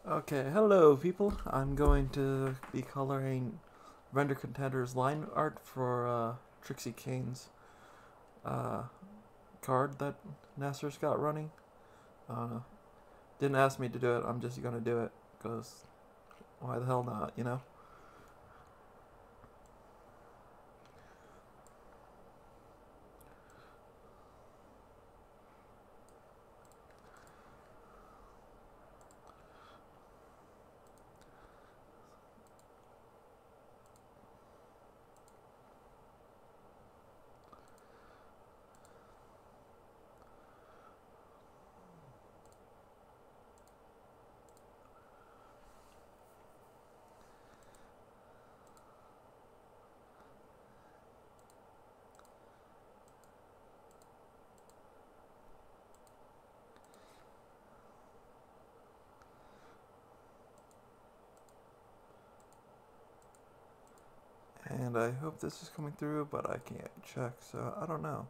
Okay, hello people. I'm going to be coloring Render Contenders line art for Trixie Kane's uh, card that Nasser's got running. Uh, didn't ask me to do it, I'm just gonna do it, because why the hell not, you know? And I hope this is coming through, but I can't check, so I don't know.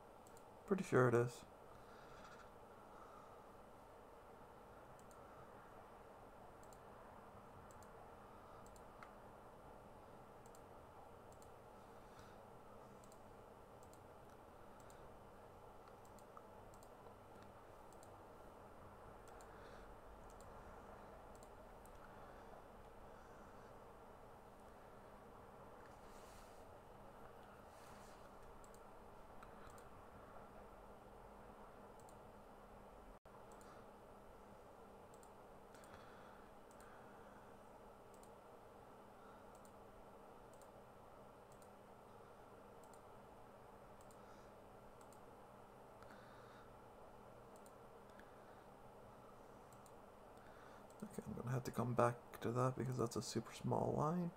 Pretty sure it is. Okay, I'm gonna have to come back to that because that's a super small line.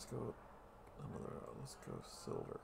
Let's go another. Let's go silver.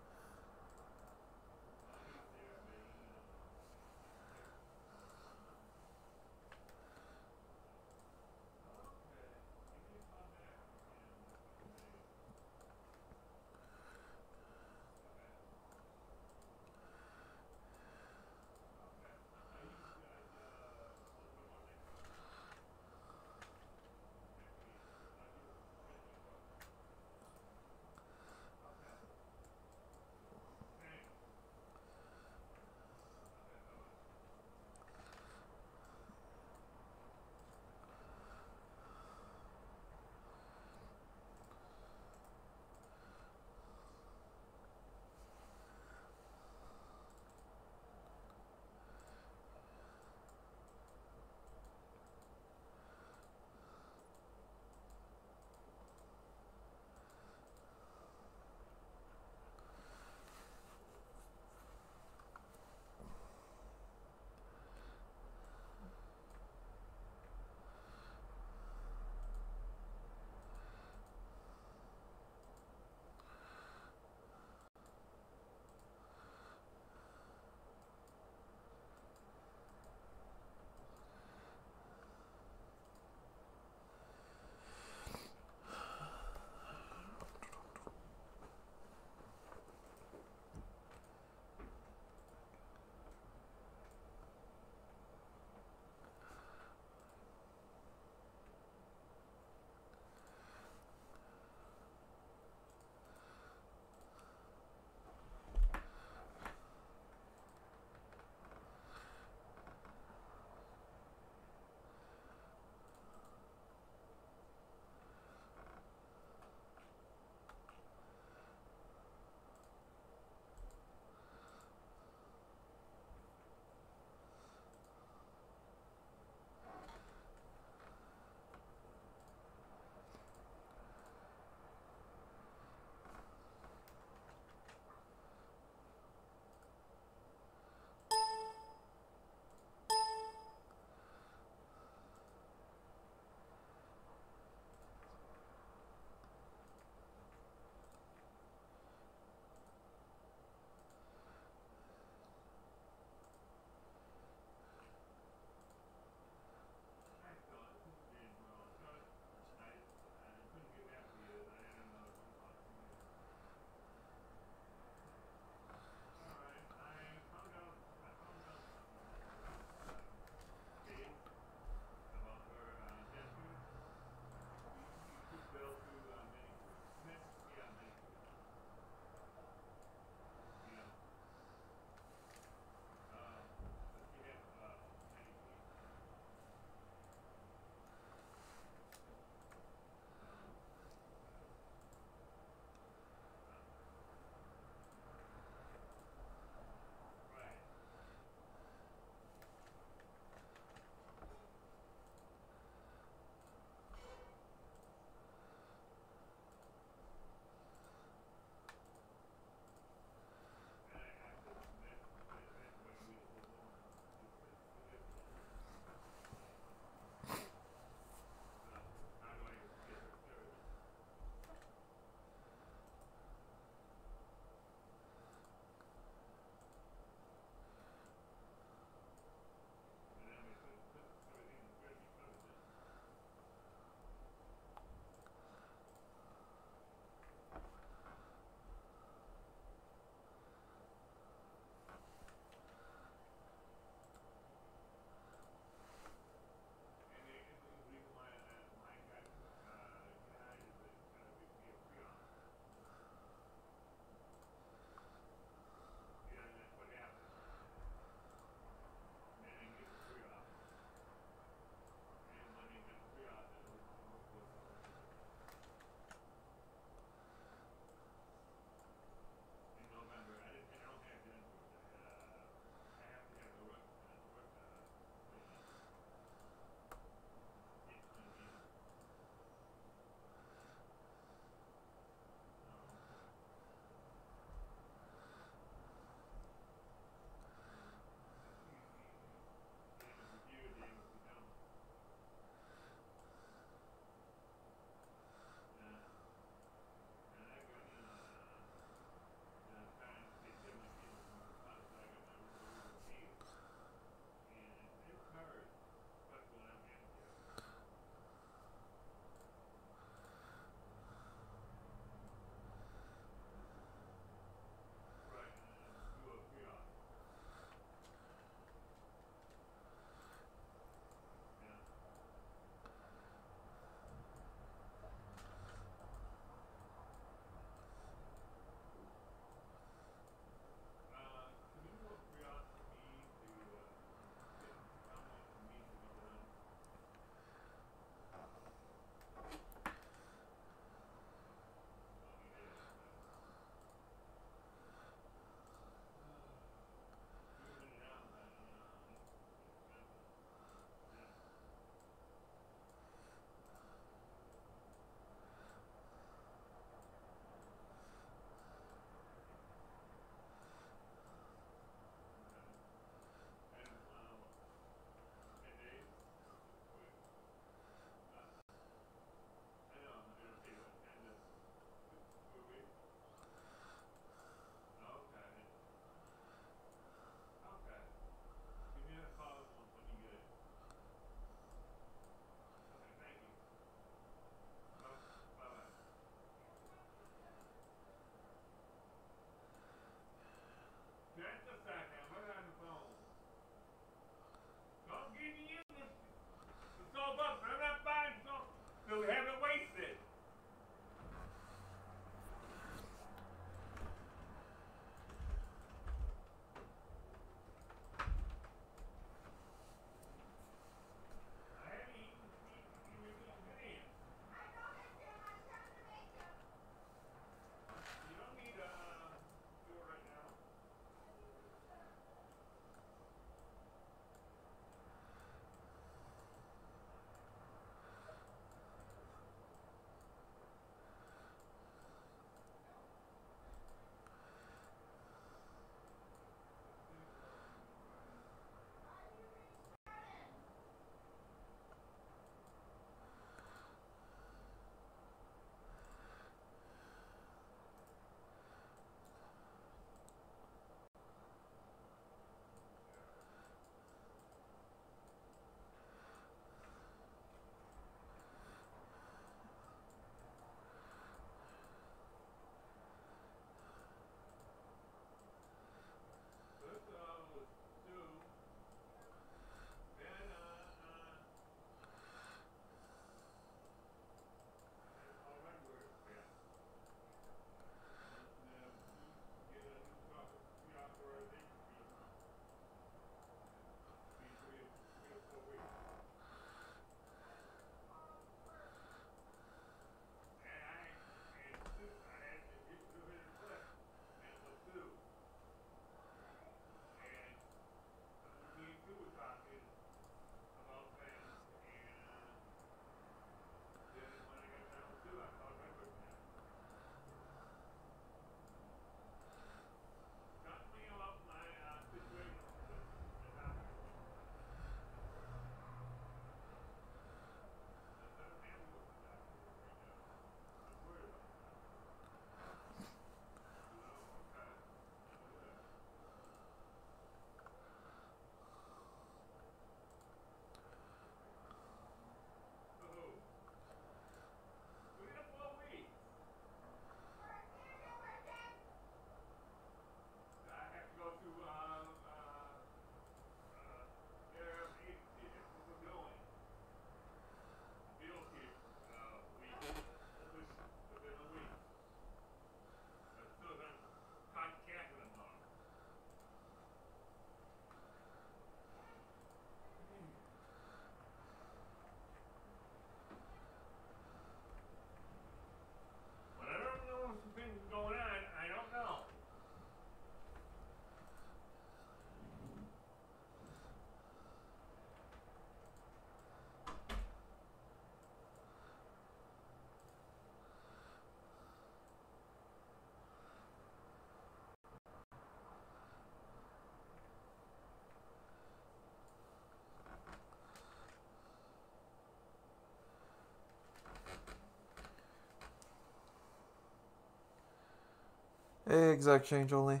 Exact change only.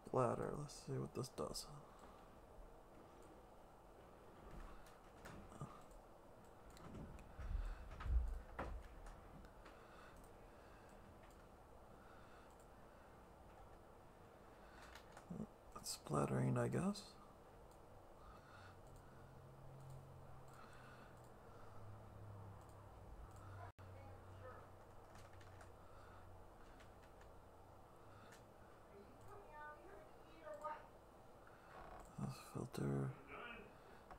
Splatter. Let's see what this does. It's splattering, I guess. Let's filter,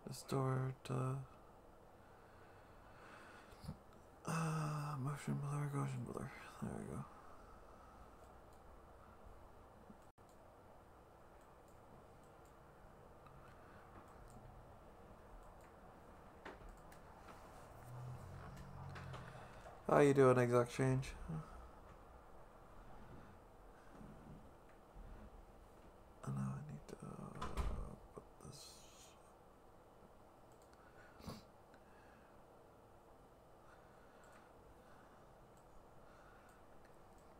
distort, motion blur, Gaussian blur. There we go. How you doing, exact change? And now I need to put this.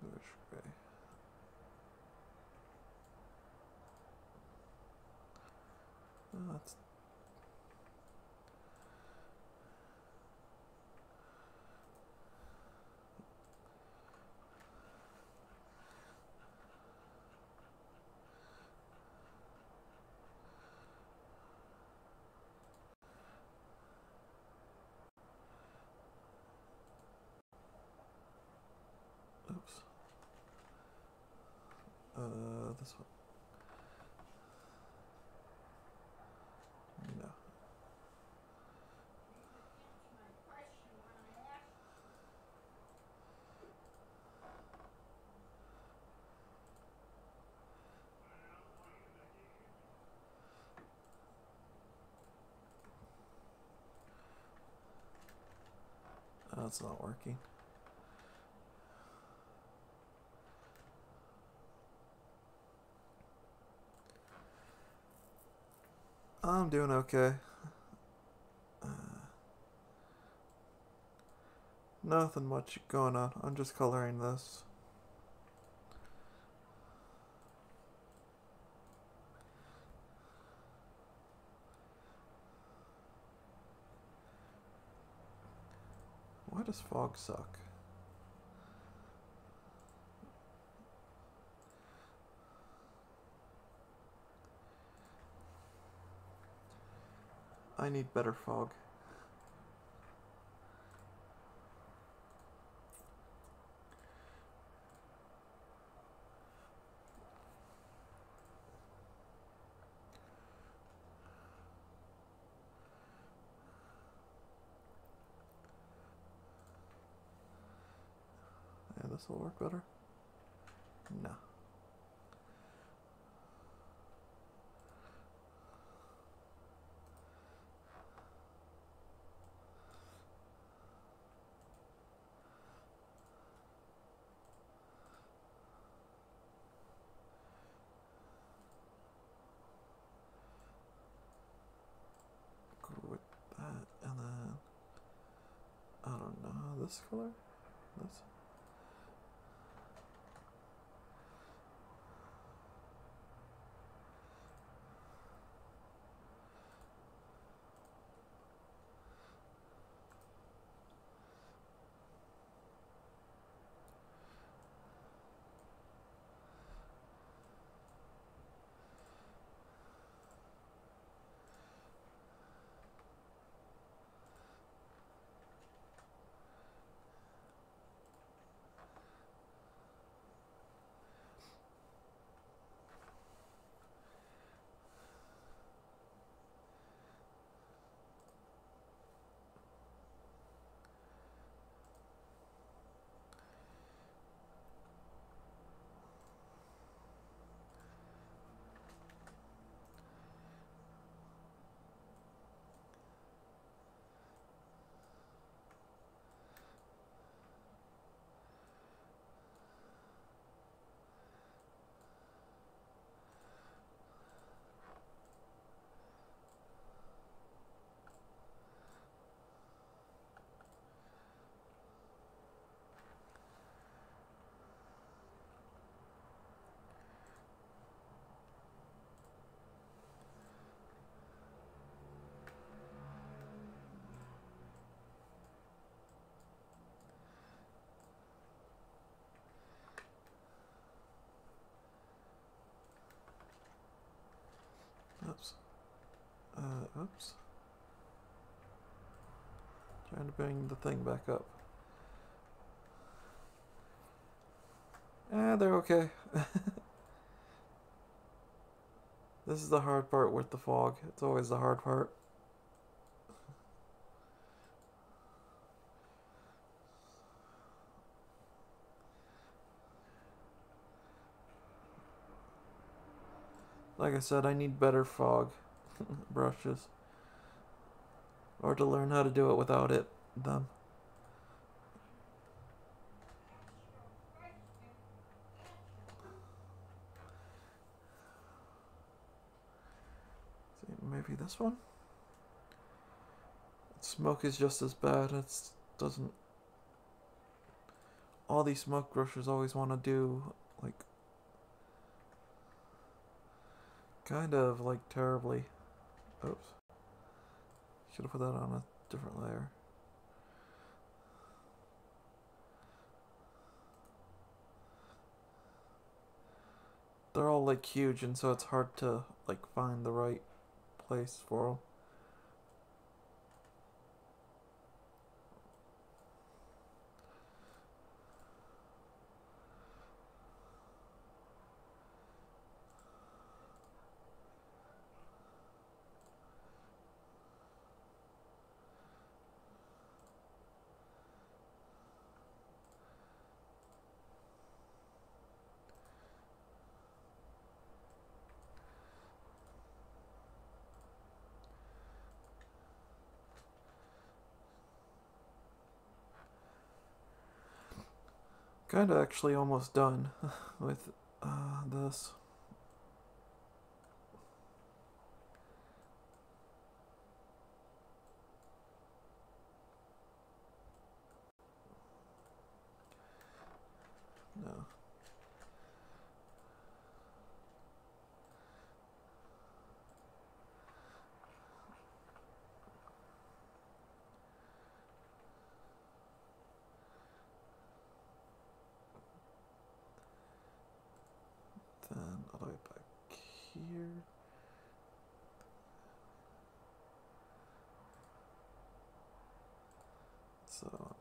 Bluish gray. Oh, that's. Oops. This one. No. That's not working. I'm doing okay. Nothing much going on. I'm just coloring this. Why does fog suck? I need better fog. Yeah, this will work better. No. Go with that, and then I don't know, this color? This? Oops. Trying to bring the thing back up. They're okay. This is the hard part with the fog. It's always the hard part. Like I said, I need better fog brushes. Or to learn how to do it without them. See, maybe this one? Smoke is just as bad. It doesn't... All these smoke brushes always want to do, like... kind of, like, terribly. Oops. Should have put that on a different layer. They're all, like, huge, and so it's hard to, like, find the right place for them. Kind of actually almost done with this. No. Then all the way back here. So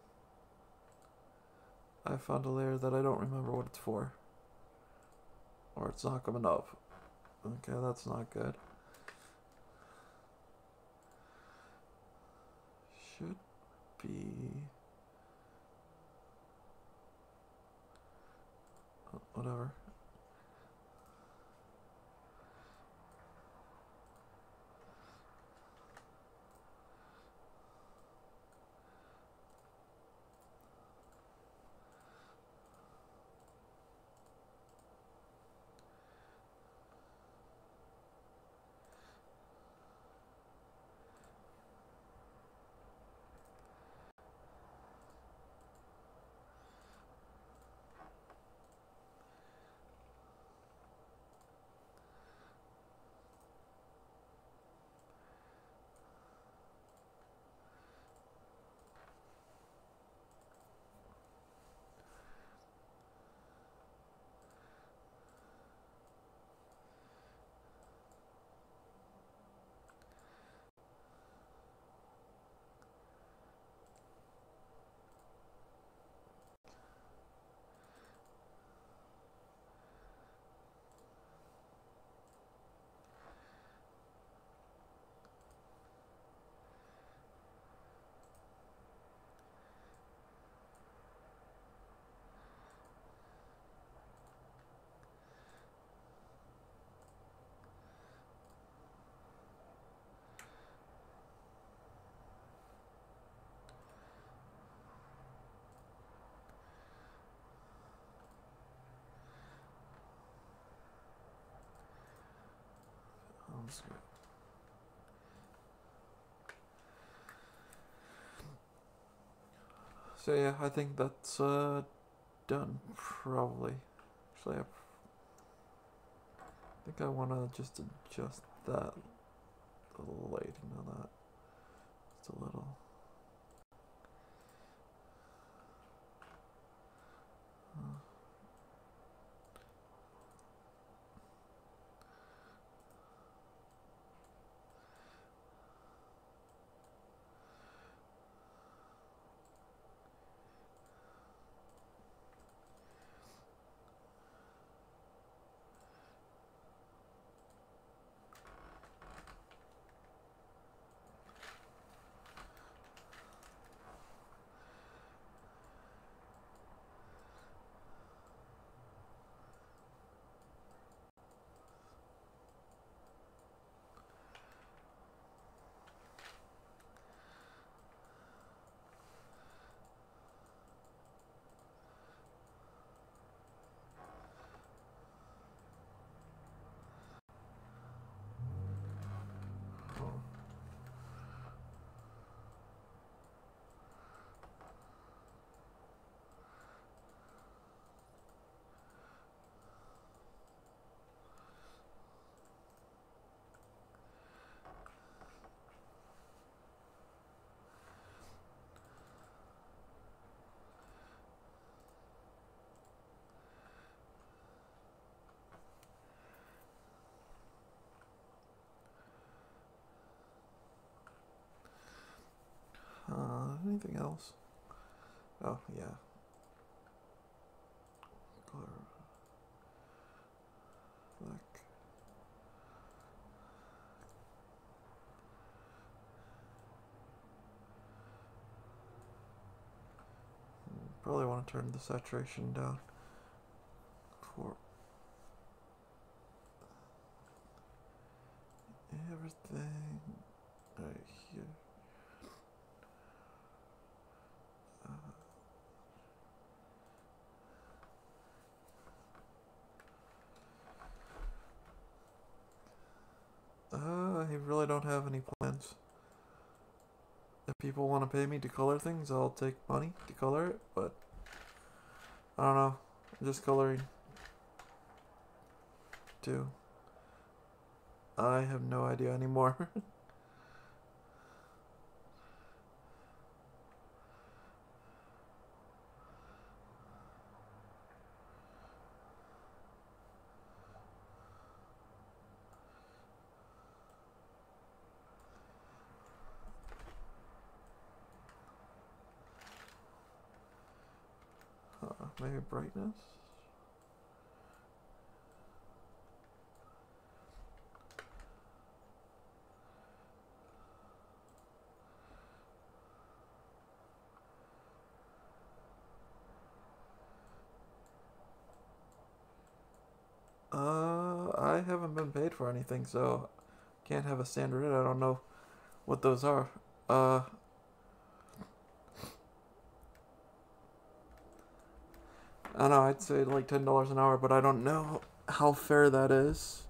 I found a layer that I don't remember what it's for. Or it's not coming up. Okay, that's not good. Should be... oh, whatever. Sounds good. So yeah, I think that's done, probably. Actually, I think I want to just adjust that, the lighting on that, just a little. Anything else? Oh, yeah. Color. Black. Probably want to turn the saturation down for everything right here. I really don't have any plans. If people want to pay me to color things, I'll take money to color it, but I don't know. I'm just coloring too. I have no idea anymore. Maybe brightness? I haven't been paid for anything, so can't have a standard rate. I don't know what those are. I don't know, I'd say like $10 an hour, but I don't know how fair that is.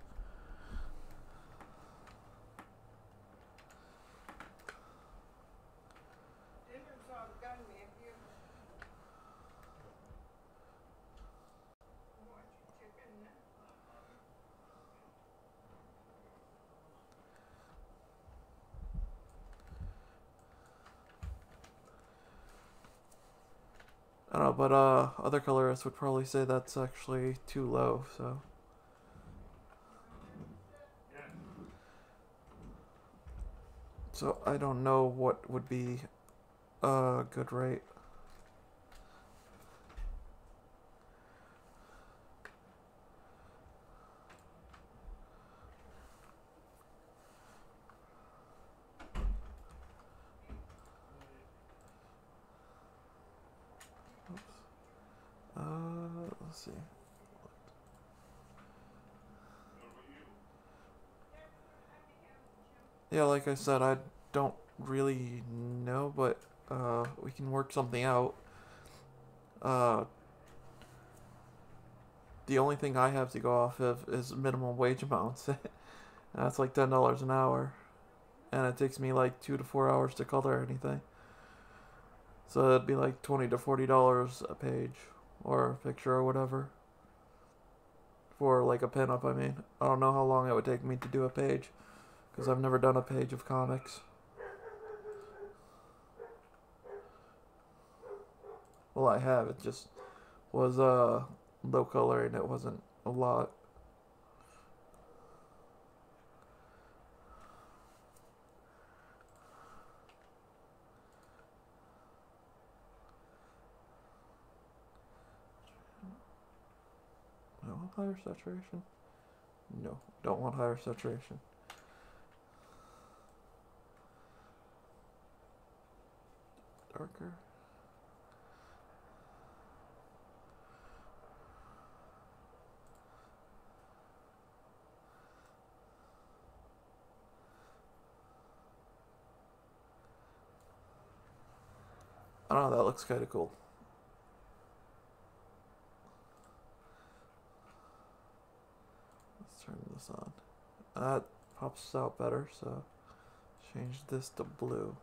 I don't know, but other colorists would probably say that's actually too low, so. So I don't know what would be a good rate. Oops. Let's see. Yeah, like I said, I don't really know, but we can work something out. The only thing I have to go off of is minimum wage amounts. That's like $10 an hour. And it takes me like 2 to 4 hours to color anything. So it'd be like $20 to $40 a page or a picture or whatever. For like a pinup, I mean. I don't know how long it would take me to do a page, because I've never done a page of comics. Well, I have. It just was low color and it wasn't a lot. I want higher saturation. No, don't want higher saturation. Darker. I don't know, that looks kind of cool. Let's turn this on. That pops out better, so change this to blue.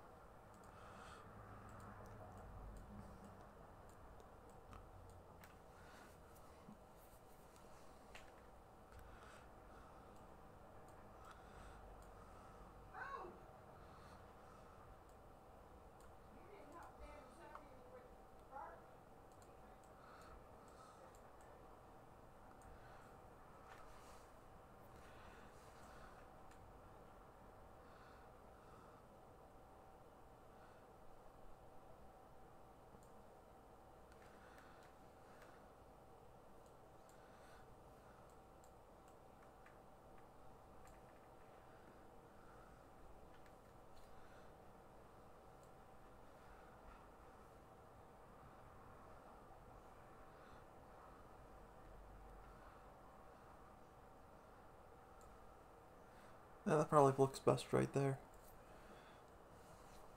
Yeah, that probably looks best right there.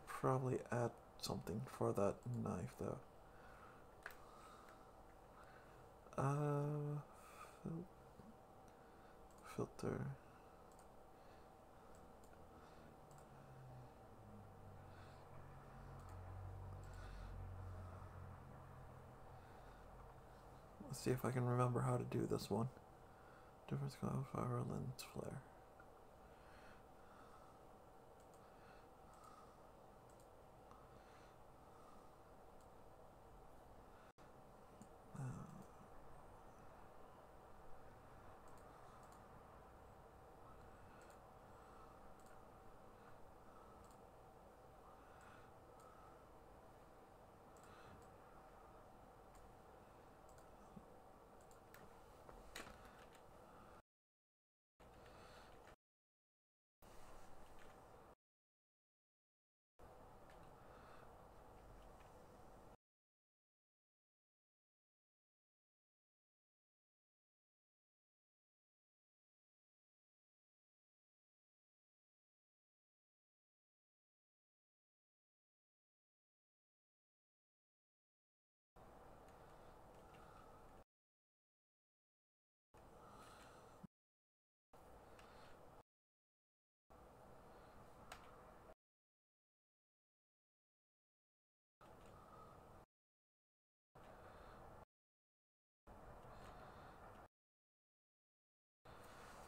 Probably add something for that knife though. Uh, filter. Let's see if I can remember how to do this one. Difference of fiber lens flare.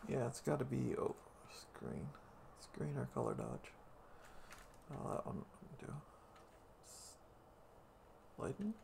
Yeah, it's got to be over screen. Screen or color dodge. Oh, that one do. Lighten.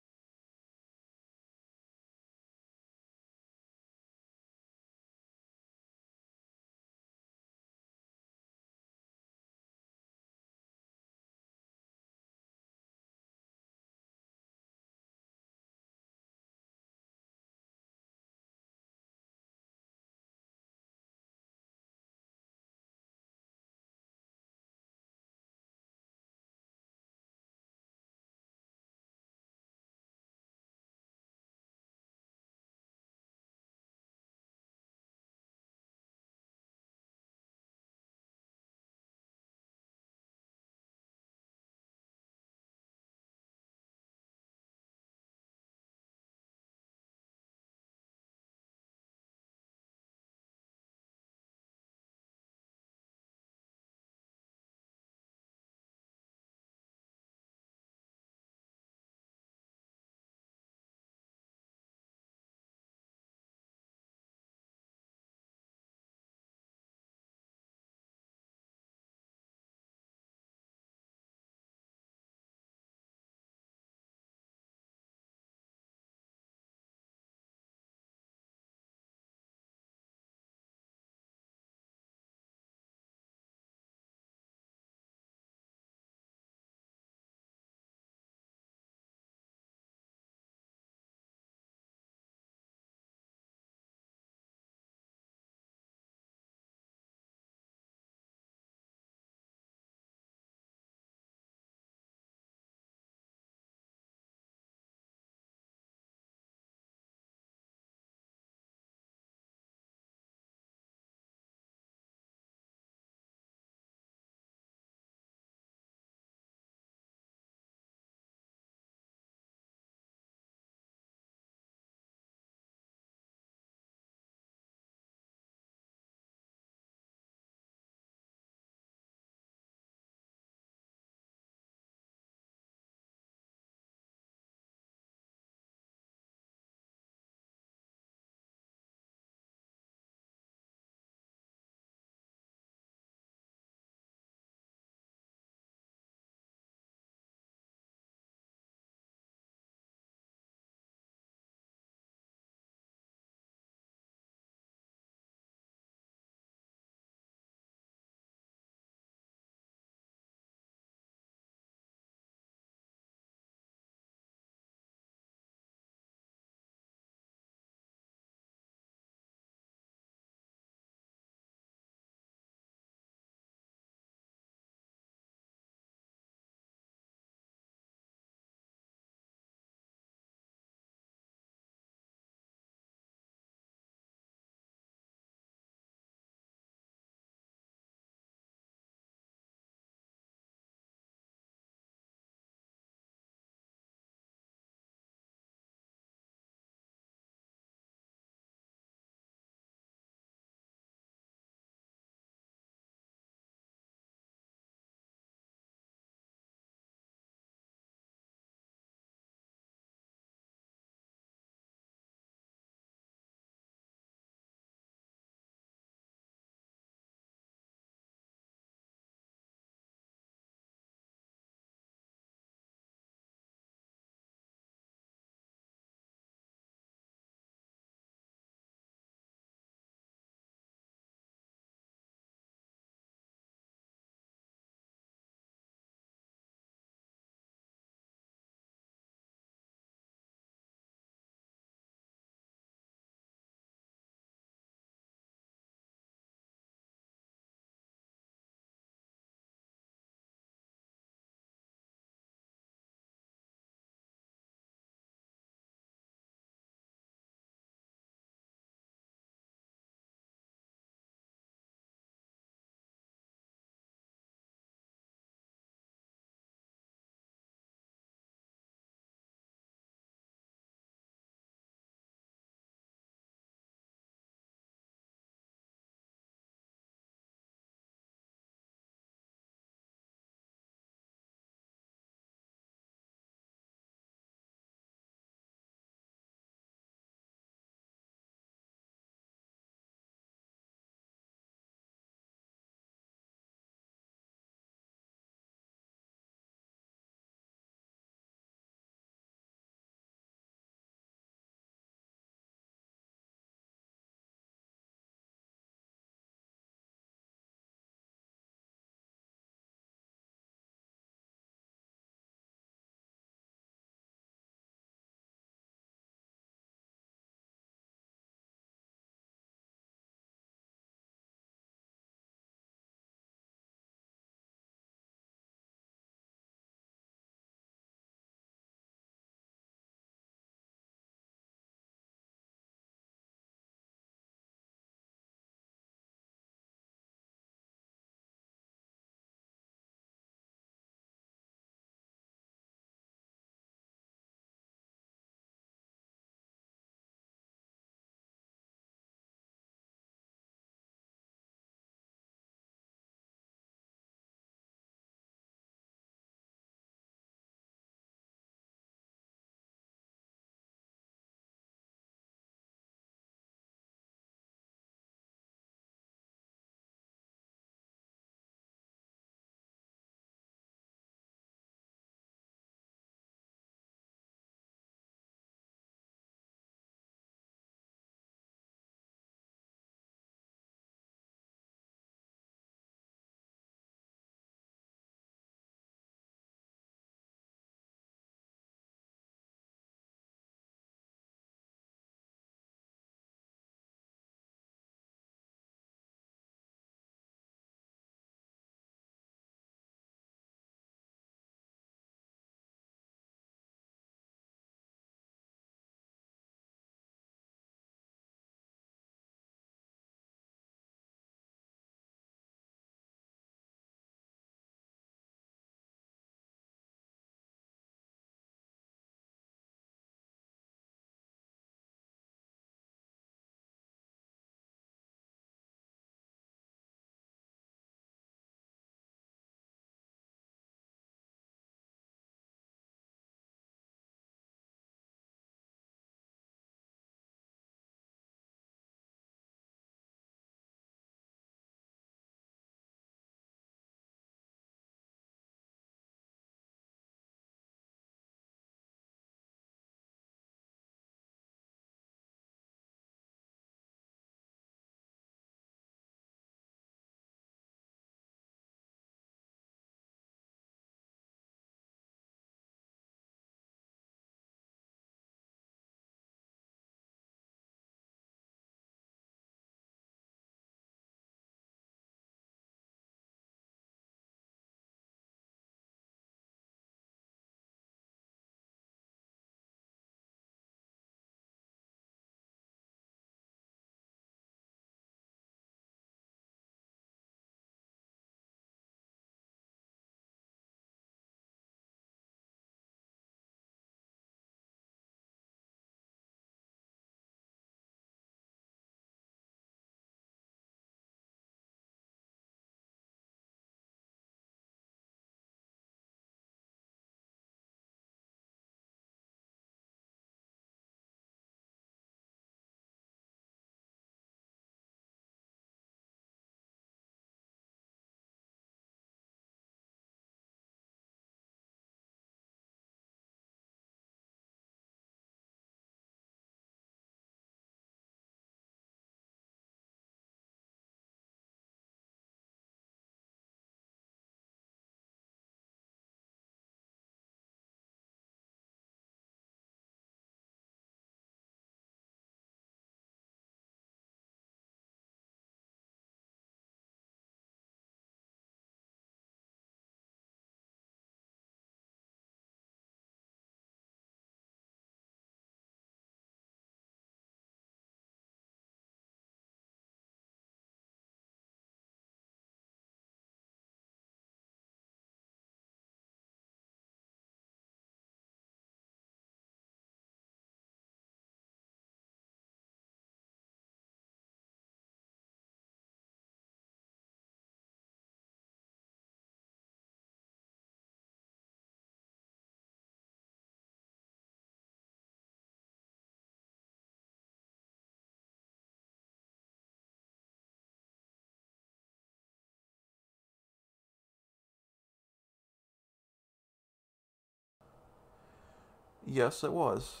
Yes, it was.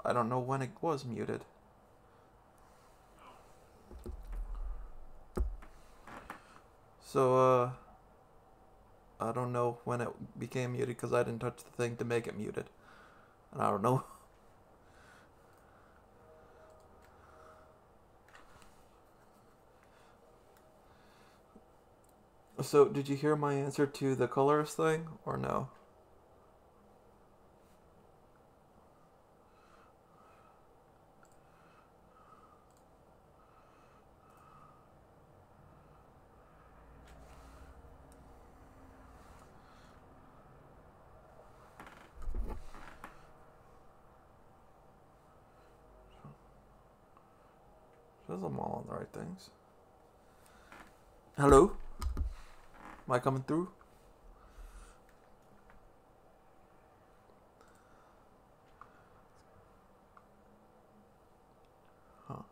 I don't know when it was muted. So, I don't know when it became muted because I didn't touch the thing to make it muted. And I don't know. So, did you hear my answer to the colorist thing, or no? Says I'm all on the right things. Hello? Am I coming through? Huh.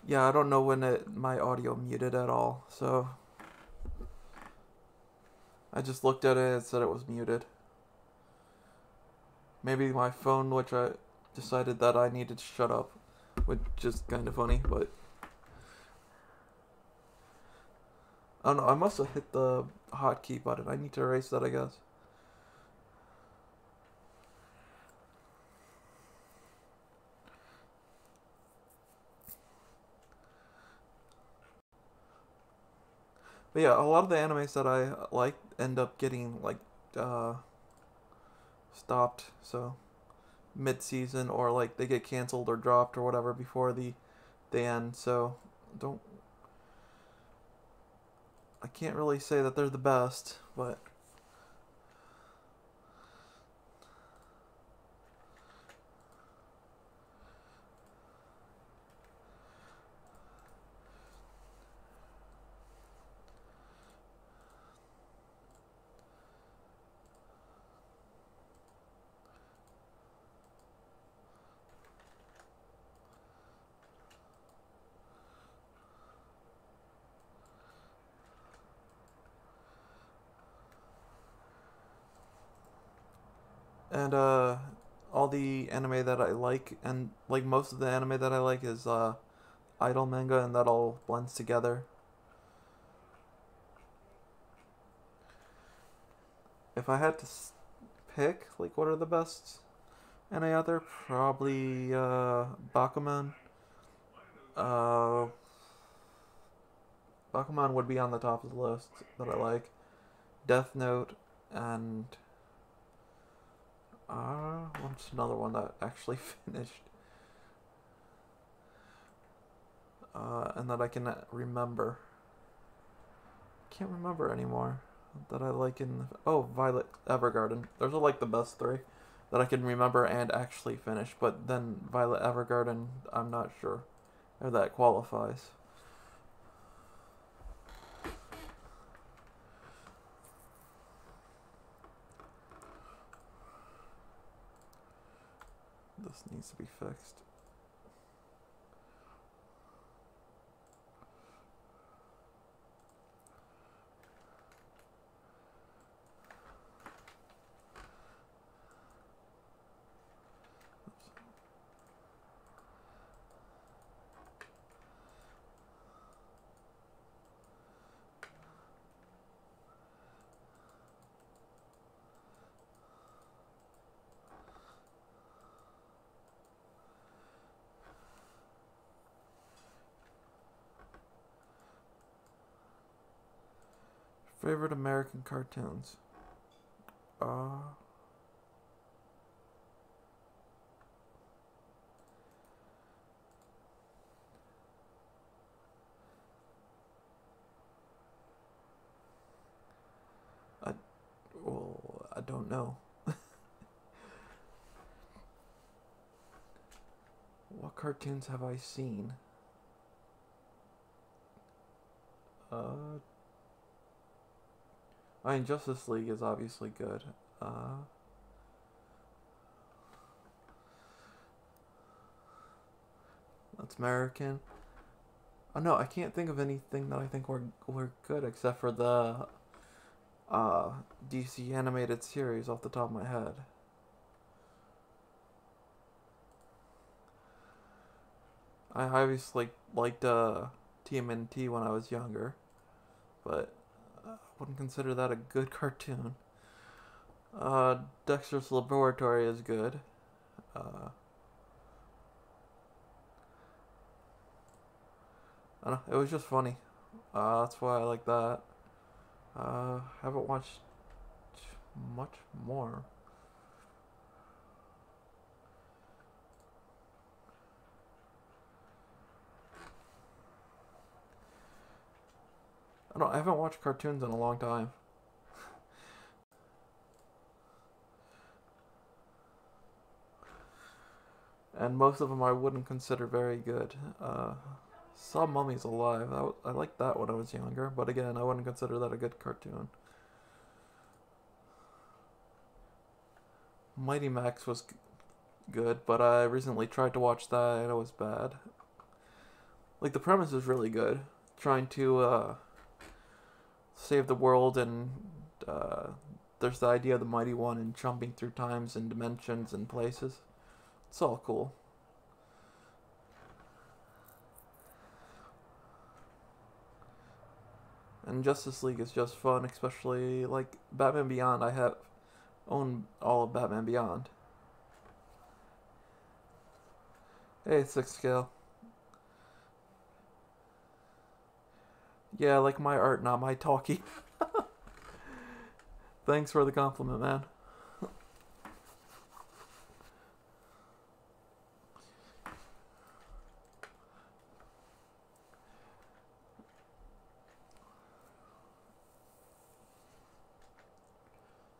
Yeah, I don't know when my audio muted at all, so I just looked at it and it said it was muted. Maybe my phone, which I decided that I needed to shut up, which is kind of funny, but I don't know, I must have hit the hotkey button. I need to erase that, I guess. But yeah, a lot of the animes that I like end up getting like stopped, so mid-season, or like they get canceled or dropped or whatever before the end. So don't I can't really say that they're the best, but and all the anime that I like, and like most of the anime that I like is idol manga, and that all blends together. If I had to pick like what are the best anime out there, probably Bakuman. Uh Bakuman would be on the top of the list that I like. Death Note, and what's another one that actually finished, and that I can remember. Can't remember anymore. That I like in Violet Evergarden. Those are like the best three that I can remember and actually finish. But then Violet Evergarden, I'm not sure if that qualifies. This needs to be fixed. Favorite American cartoons? Uh, I I don't know. What cartoons have I seen? I mean, Justice League is obviously good. Uh, that's American. Oh no, I can't think of anything that I think were good except for the uh, DC animated series off the top of my head. I obviously liked TMNT when I was younger, but I wouldn't consider that a good cartoon. Dexter's Laboratory is good. Uh, I don't know, it was just funny. That's why I like that. Haven't watched much more. I haven't watched cartoons in a long time. And most of them I wouldn't consider very good. Saw Mummies Alive. I liked that when I was younger, but again, I wouldn't consider that a good cartoon. Mighty Max was good, but I recently tried to watch that and it was bad. Like, the premise is really good. Trying to save the world, and there's the idea of the Mighty One and jumping through times and dimensions and places. It's all cool. And Justice League is just fun, especially like Batman Beyond. I have own all of Batman Beyond. Hey, 6 scale. Yeah, like my art, not my talkie. Thanks for the compliment, man.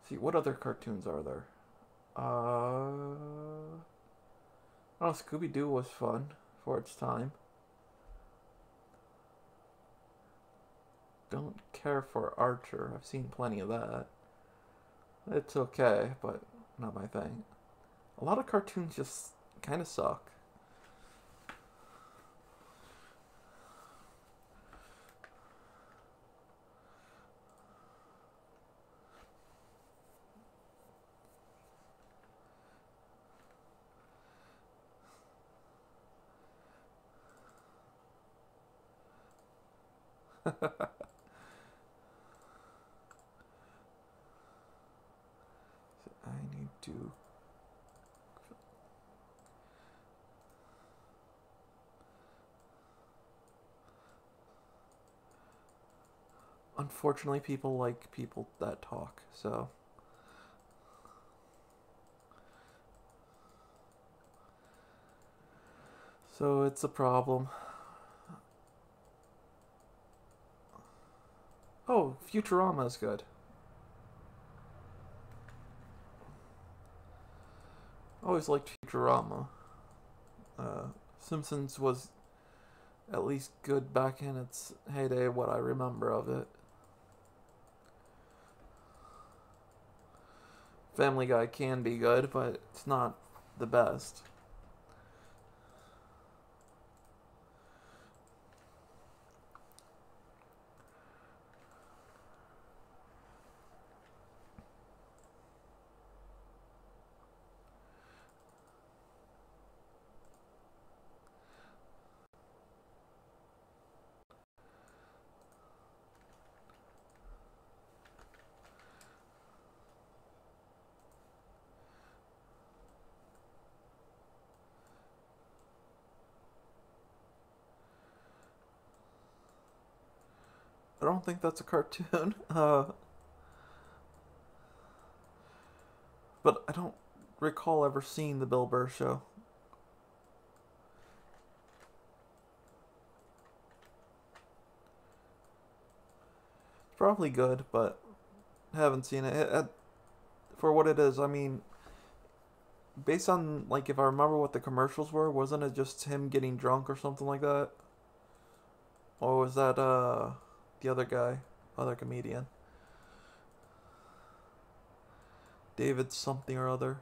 See, what other cartoons are there? Oh, Scooby Doo was fun for its time. Don't care for Archer. I've seen plenty of that. It's okay, but not my thing. A lot of cartoons just kind of suck. I need to. Unfortunately, people like people that talk, so. So it's a problem. Oh, Futurama is good. Always liked Futurama. Simpsons was at least good back in its heyday, what I remember of it. Family Guy can be good, but it's not the best. I don't think that's a cartoon. But I don't recall ever seeing the Bill Burr show. It's probably good, but I haven't seen it. For what it is, I mean, based on, like, if I remember what the commercials were, wasn't it just him getting drunk or something like that? Or was that, the other guy, other comedian? David something or other.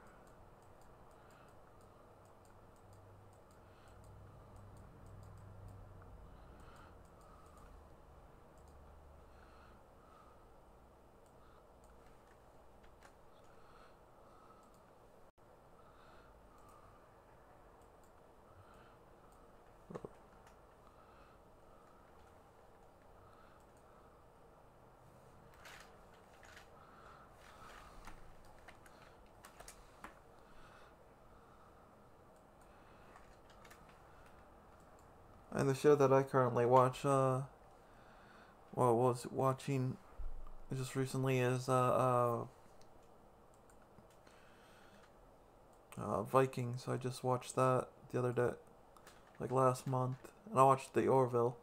And the show that I currently watch, was watching just recently is Vikings. I just watched that the other day, like last month, and I watched the Orville.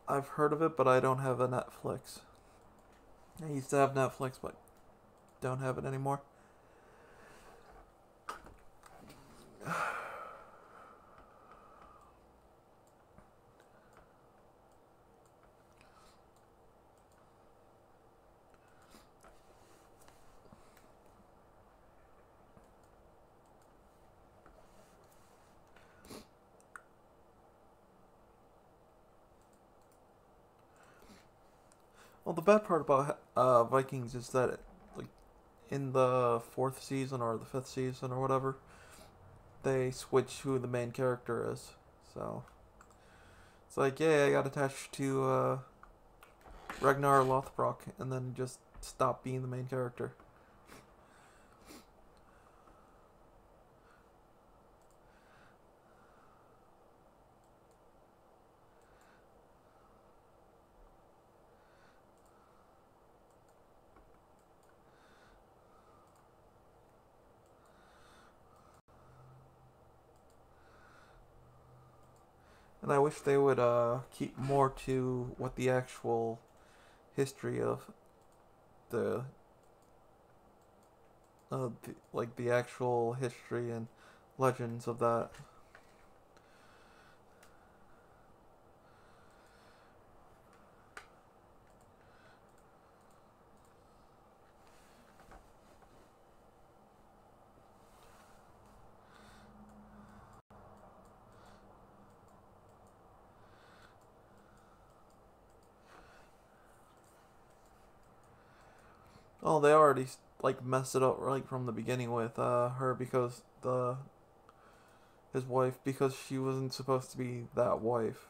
I've heard of it, but I don't have a Netflix. I used to have Netflix, but don't have it anymore. Well, the bad part about Vikings is that, like, in the fourth season or the fifth season or whatever, they switch who the main character is. So it's like, yeah, I got attached to Ragnar Lothbrok, and then just stop being the main character. And I wish they would keep more to what the actual history of the, like the actual history and legends of that. Oh, they already like messed it up right from the beginning with her because the his wife, because she wasn't supposed to be that wife.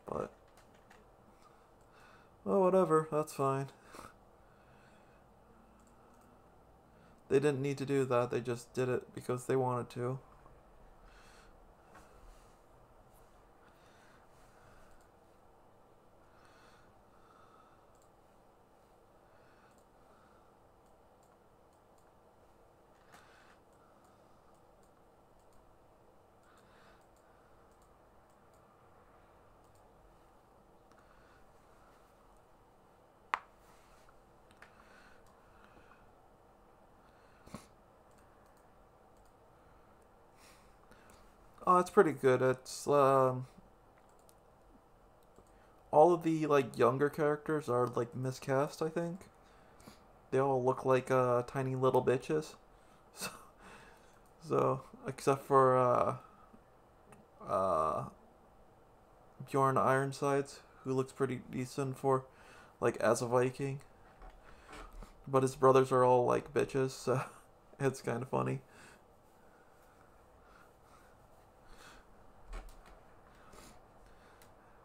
But well, whatever, that's fine. They didn't need to do that. They just did it because they wanted to. Oh, it's pretty good. It's all of the like younger characters are like miscast, I think. They all look like tiny little bitches. So, so except for Bjorn Ironsides, who looks pretty decent for like as a Viking. But his brothers are all like bitches, so it's kind of funny.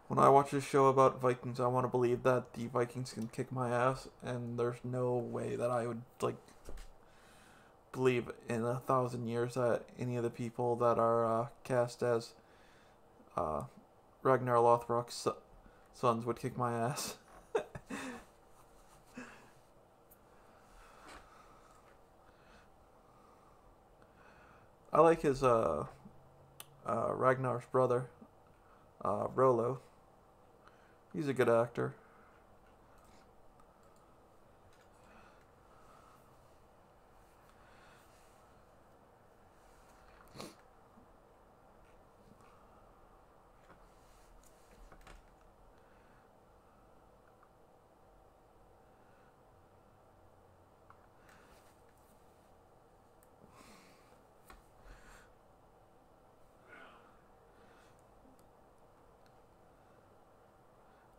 When I watch this show about Vikings, I want to believe that the Vikings can kick my ass, and there's no way that I would like believe in 1,000 years that any of the people that are cast as uh, Ragnar Lothbrok's sons would kick my ass. I like his Ragnar's brother, Rolo. He's a good actor.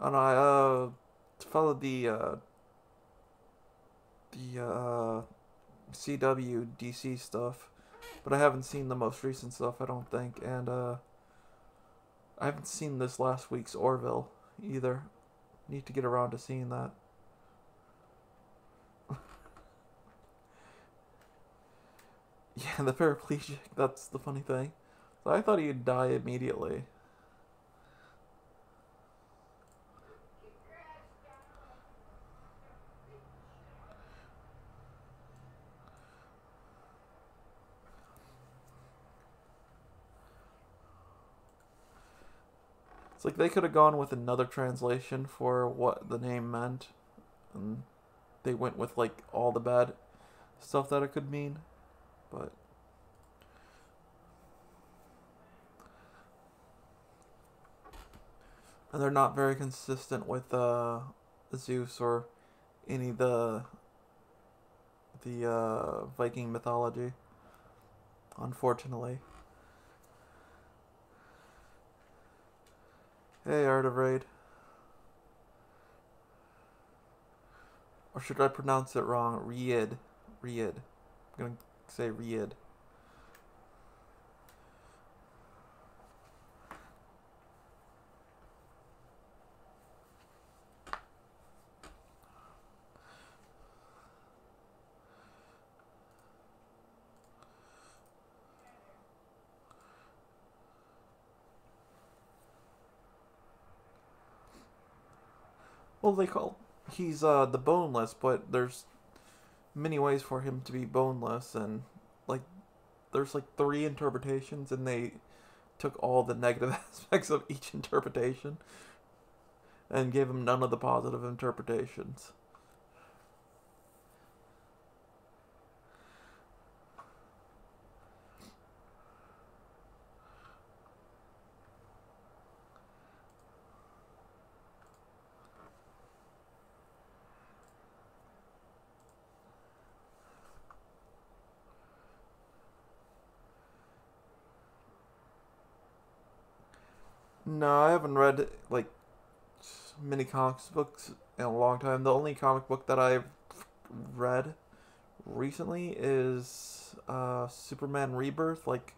And I followed the CW DC stuff, but I haven't seen the most recent stuff. I don't think, and I haven't seen this last week's Orville either. Need to get around to seeing that. Yeah, the paraplegic. That's the funny thing. So I thought he'd die immediately. It's like they could have gone with another translation for what the name meant, and they went with like all the bad stuff that it could mean, but and they're not very consistent with Zeus or any of the Viking mythology, unfortunately. Hey, Art of Raid. Or should I pronounce it wrong? Ried. Ried. I'm gonna say Ried. Well, they call he's the boneless, but there's many ways for him to be boneless, and like there's like three interpretations, and they took all the negative aspects of each interpretation and gave him none of the positive interpretations. No, I haven't read like many comics books in a long time. The only comic book that I've read recently is Superman Rebirth, like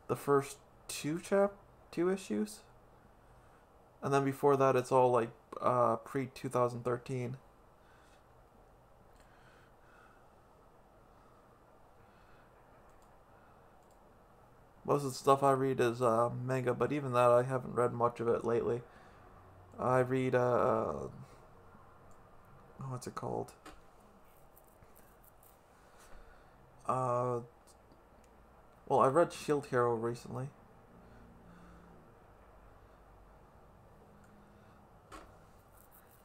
the first two issues, and then before that it's all like pre 2013. Most of the stuff I read is manga, but even that I haven't read much of it lately. I read what's it called? Uh, well, I read Shield Hero recently.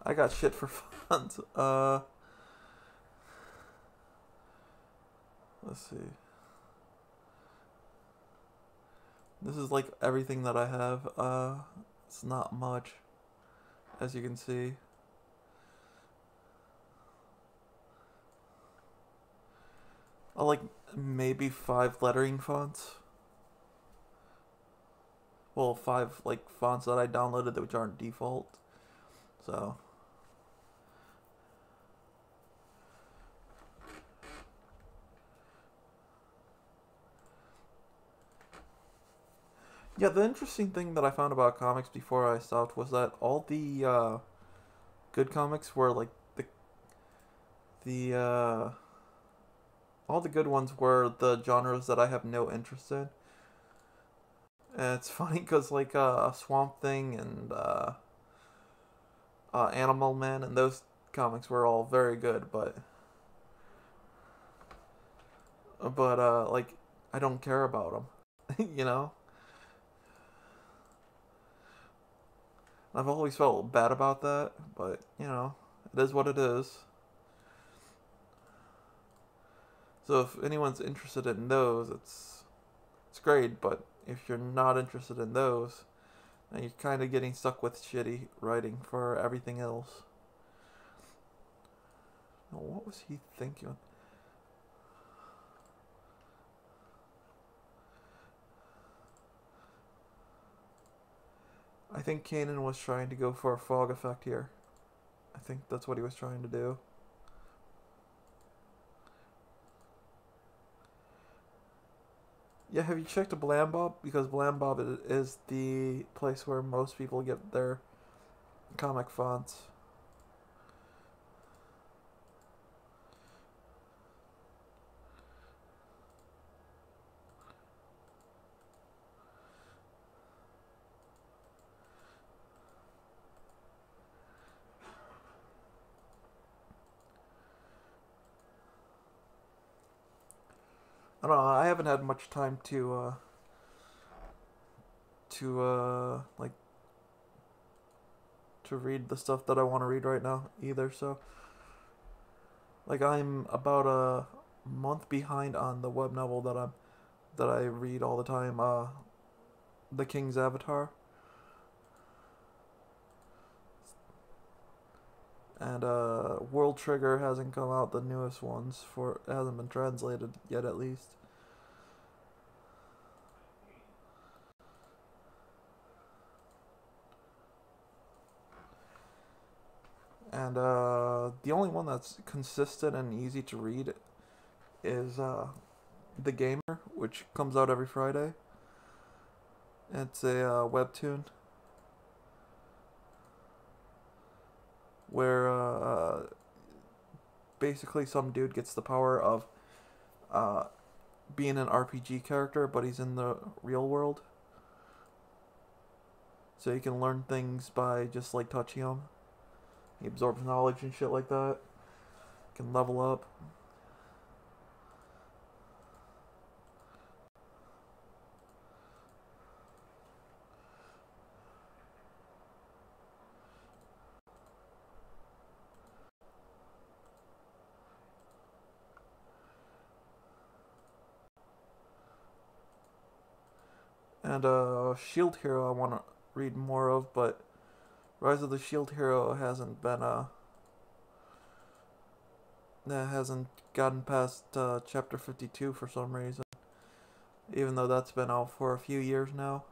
I got shit for fun. Let's see. This is like everything that I have. It's not much, as you can see. I like maybe 5 lettering fonts. Well, 5 like fonts that I downloaded that which aren't default. So yeah, the interesting thing that I found about comics before I stopped was that all the good comics were like the all the good ones were the genres that I have no interest in. And it's funny because like Swamp Thing and Animal Man and those comics were all very good, but like I don't care about them. You know? I've always felt bad about that, but, you know, it is what it is. So if anyone's interested in those, it's great, but if you're not interested in those, then you're kind of getting stuck with shitty writing for everything else. Now, what was he thinking? I think Kanan was trying to go for a fog effect here. I think that's what he was trying to do. Yeah, have you checked Blambob? Because Blambob is the place where most people get their comic fonts. I don't know. I haven't had much time like to read the stuff that I want to read right now either. So like I'm about a month behind on the web novel that I read all the time. The King's Avatar, and World Trigger hasn't come out. The newest ones for it hasn't been translated yet, at least. And the only one that's consistent and easy to read is The Gamer, which comes out every Friday. It's a webtoon where basically some dude gets the power of uh, being an RPG character, but he's in the real world. So you can learn things by just like touching him. He absorbs knowledge and shit like that. Can level up. And Shield Hero I want to read more of, but Rise of the Shield Hero hasn't been hasn't gotten past chapter 52 for some reason, even though that's been out for a few years now.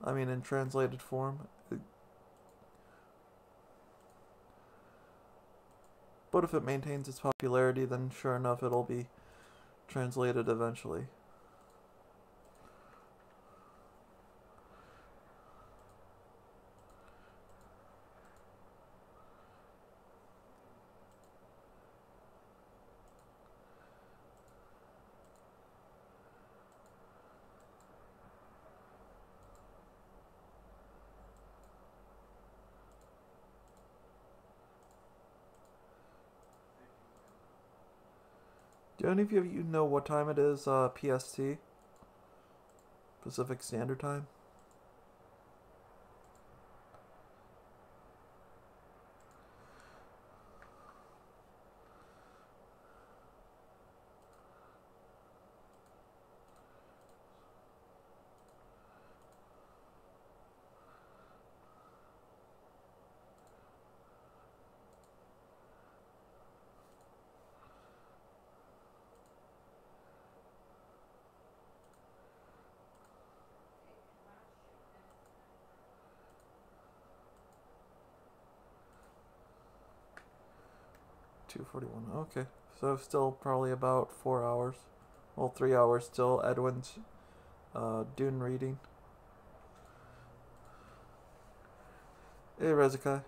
I mean, in translated form. But if it maintains its popularity, then sure enough, it'll be translated eventually. Do any of you know what time it is, PST? Pacific Standard Time? 2:41. Okay. So still probably about 4 hours. Well, 3 hours still. Edwin's Dune reading. Hey, Rezakai.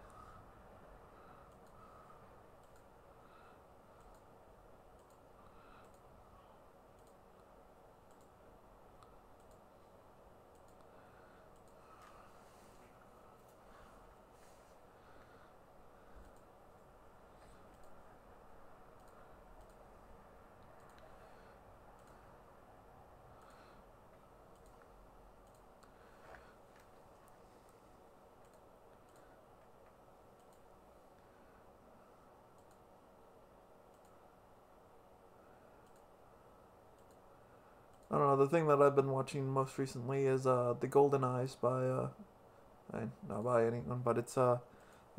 I don't know. The thing that I've been watching most recently is The Golden Eyes by not by anyone, but it's a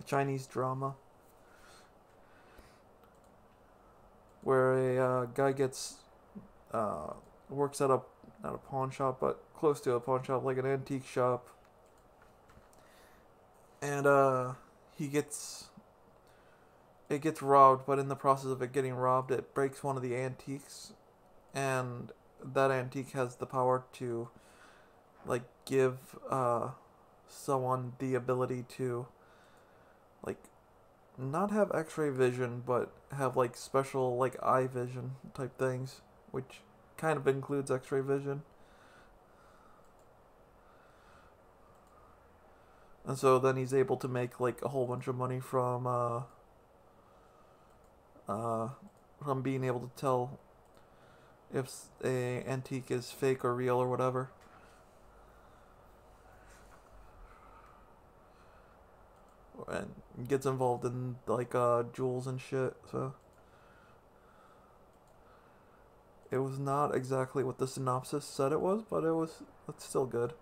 Chinese drama where a guy gets uh, works at a not a pawn shop, but close to a pawn shop, like an antique shop, and he gets it gets robbed. But in the process of it getting robbed, it breaks one of the antiques, and that antique has the power to like give someone the ability to like not have X-ray vision, but have like special like eye vision type things, which kind of includes X-ray vision. And so then he's able to make like a whole bunch of money uh, from being able to tell if a antique is fake or real or whatever. And gets involved in like jewels and shit. So it was not exactly what the synopsis said it was, but it's still good.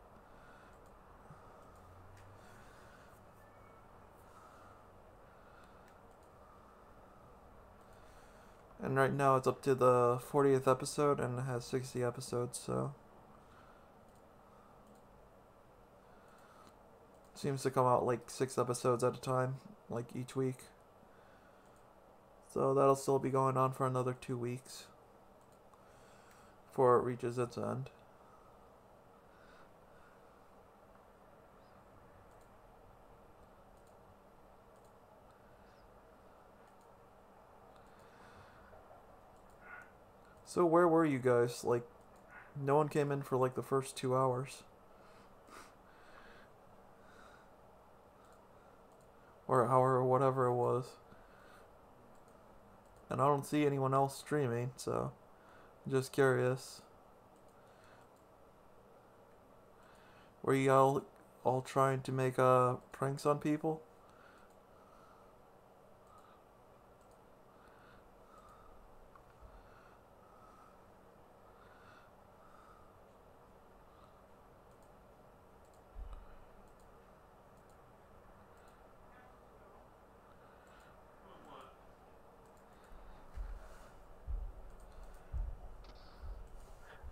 And right now it's up to the 40th episode and it has 60 episodes, so seems to come out like 6 episodes at a time, like each week. So that'll still be going on for another 2 weeks before it reaches its end. So where were you guys? Like, no one came in for like the first 2 hours. Or hour or whatever it was. And I don't see anyone else streaming, so I'm just curious. Were you all trying to make pranks on people?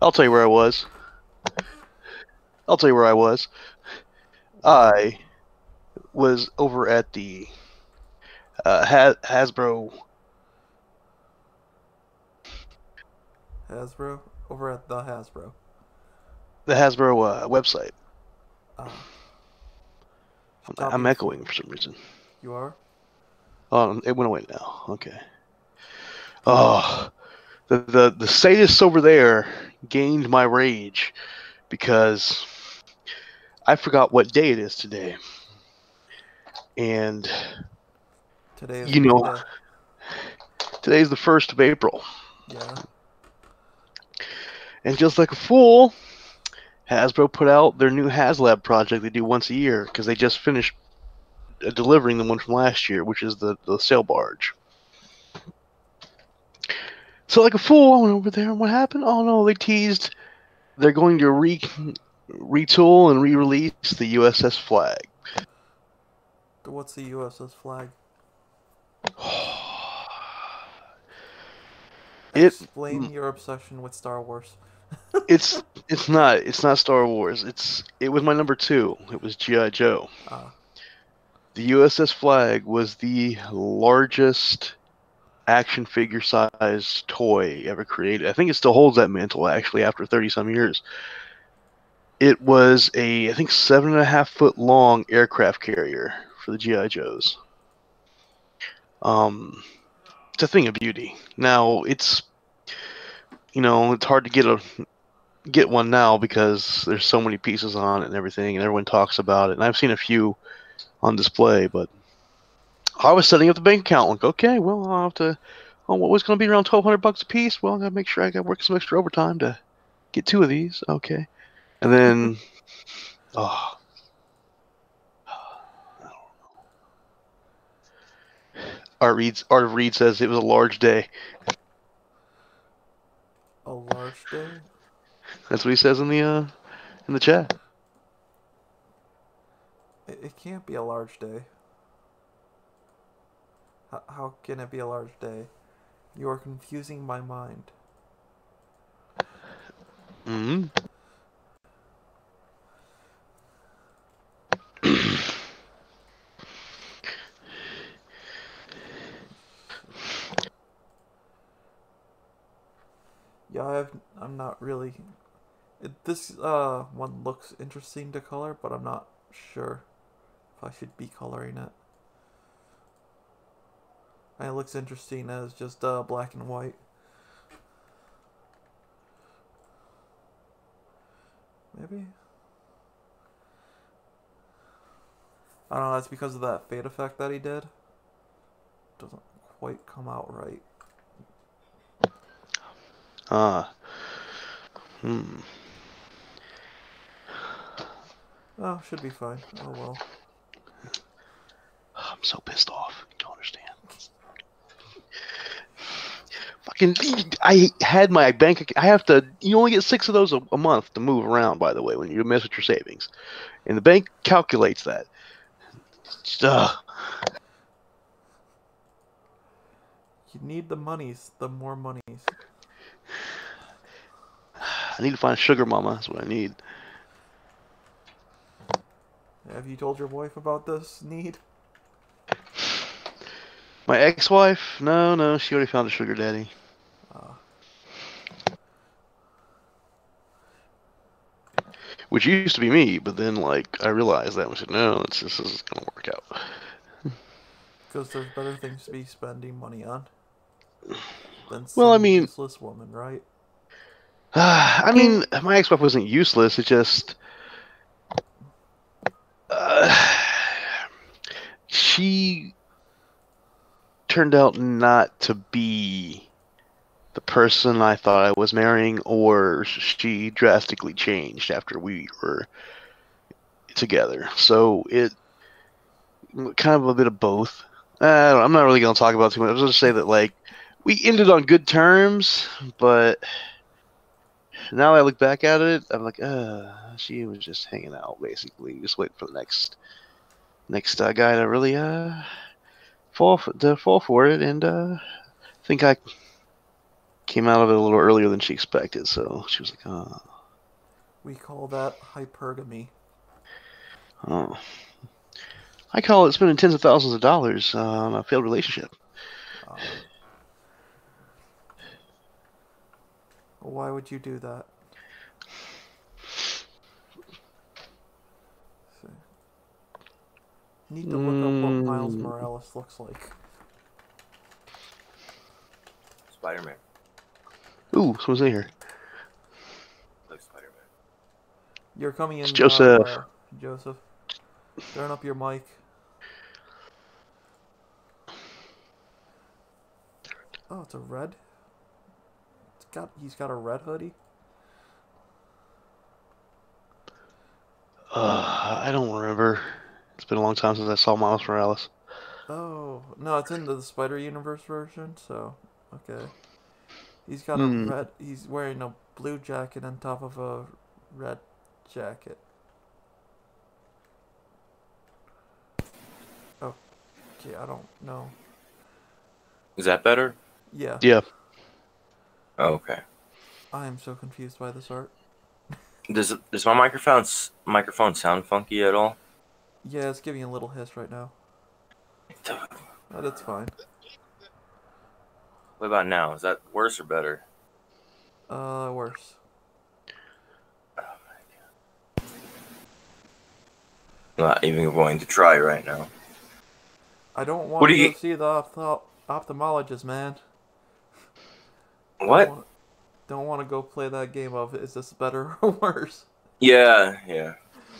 I'll tell you where I was. I'll tell you where I was. Where? I was over at the Hasbro. Hasbro? Over at the Hasbro. The Hasbro website. Ah. I'm Shopping for. echoing for some reason. You are? Oh, it went away now. Okay. Oh, the sadists over there gained my rage because I forgot what day it is today, and Today is you what know day? today's the 1st of April, Yeah. and just like a fool, Hasbro put out their new HasLab project they do once a year because they just finished delivering the one from last year, which is the sail barge. So like a fool, I went over there, and what happened? Oh no, they teased they're going to retool and re-release the USS Flag. What's the USS flag? it Explain your obsession with Star Wars. it's not Star Wars. It was my number 2. It was GI Joe. Ah. The USS Flag was the largest action figure size toy ever created. I think it still holds that mantle actually after 30 some years. It was I think 7.5 foot long aircraft carrier for the GI Joes. It's a thing of beauty. Now it's hard to get one now because there's so many pieces on it and everything, and everyone talks about it. And I've seen a few on display, but I was setting up the bank account. Like, okay, well, I'll have to. Oh, what was going to be around $1,200 a piece? Well, I got to make sure I got to work some extra overtime to get 2 of these. Okay, and then oh, Art Reed says it was a large day. A large day? That's what he says in the chat. It can't be a large day. How can it be a large day? You are confusing my mind. Hmm. Yeah, I'm not really. This one looks interesting to color, but I'm not sure if I should be coloring it. And it looks interesting as just black and white. Maybe? I don't know, that's because of that fade effect that he did. Doesn't quite come out right. Ah. Hmm. Oh, should be fine. Oh well. I'm so pissed off. You don't understand. Fucking, I had my bank. I have to. You only get 6 of those a month to move around. By the way, when you mess with your savings, and the bank calculates that. You need the monies, the more monies. I need to find a sugar mama. That's what I need. Have you told your wife about this need? My ex-wife? No, she already found a sugar daddy. Which used to be me, but then like I realized that and I said, no, this is gonna work out. Because there's better things to be spending money on than Well, I some mean, useless woman, right? my ex-wife wasn't useless. It just she turned out not to be the person I thought I was marrying, or she drastically changed after we were together. So it kind of a bit of both. I'm not really going to talk about it too much. I was going to say that like we ended on good terms, but now I look back at it, I'm like, she was just hanging out, basically, just waiting for the next guy to really fall for it, and I think I came out of it a little earlier than she expected. So she was like, oh. We call that hypergamy. Oh. I call it spending tens of thousands of dollars on a failed relationship. Why would you do that? Need to look up what Miles Morales looks like. Spider-Man. Ooh, someone's in here. Like Spider-Man. You're coming in, it's Joseph. Joseph. Turn up your mic. Oh, it's a red. He's got a red hoodie. I don't remember. It's been a long time since I saw Miles Morales. Oh, no, it's in the Spider Universe version, so okay. He's got a red. He's wearing a blue jacket on top of a red jacket. Oh, okay, I don't know. Is that better? Yeah. Yeah. Oh, okay. I am so confused by this art. Does my microphone sound funky at all? Yeah, it's giving a little hiss right now. But it's fine. What about now? Is that worse or better? Worse. Oh my god. I'm not even going to try right now. I don't want to go see the ophthalmologist, man. What? Don't want to go play that game of is this better or worse? Yeah.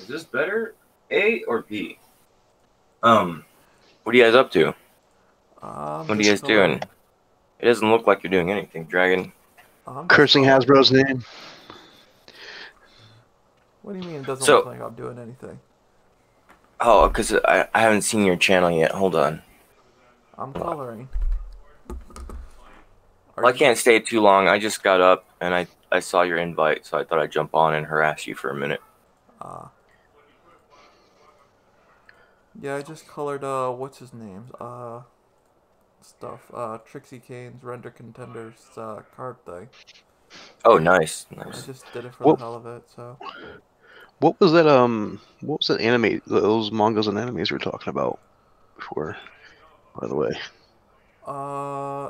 Is this better? A or B? What are you guys up to? What are you guys doing? It doesn't look like you're doing anything, Dragon. Cursing Hasbro's name. What do you mean it doesn't look like I'm doing anything? Oh, because I haven't seen your channel yet. Hold on. I'm coloring. Well, I can't stay too long. I just got up and I I saw your invite, so I thought I'd jump on and harass you for a minute. Yeah, I just colored what's his name? Stuff. Trixie Kane's Render Contenders card thing. Oh, nice. I just did it for Well, the hell of it, so. What was that anime, those mangas and animes we were talking about before, by the way?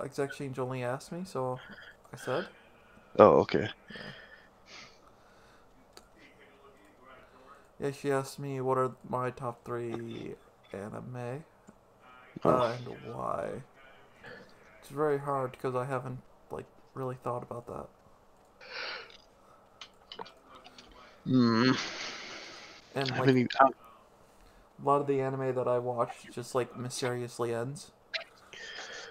Exec Change only asked me, so I said. Oh, okay. Yeah, she asked me what are my top 3 anime, Oh. and why. It's very hard because I haven't, like, really thought about that. And, like, a lot of the anime that I watch just, like, mysteriously ends.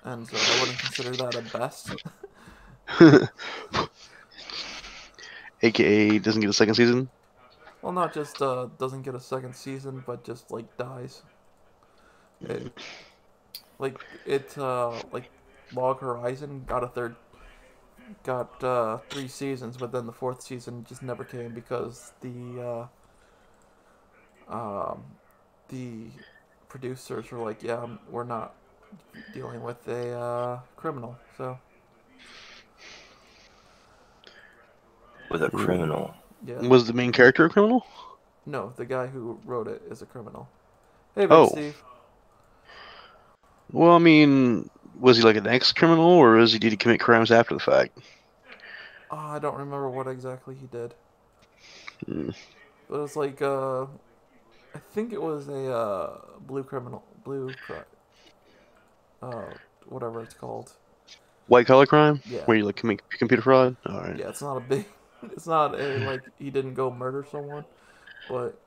And so I wouldn't consider that a best. AKA doesn't get a second season? Well, not just doesn't get a second season, but just, like, dies. Like Log Horizon got 3 seasons, but then the 4th season just never came because the producers were like, yeah, we're not dealing with a criminal, so. With a criminal? Yeah. Was the main character a criminal? No, the guy who wrote it is a criminal. Hey, Big Steve. Well, I mean, was he like an ex-criminal, or did he commit crimes after the fact? I don't remember what exactly he did. But it was like, I think it was a whatever it's called. White-collar crime? Yeah. Where you like commit computer fraud? All right. Yeah, it's not a, like, he didn't go murder someone, but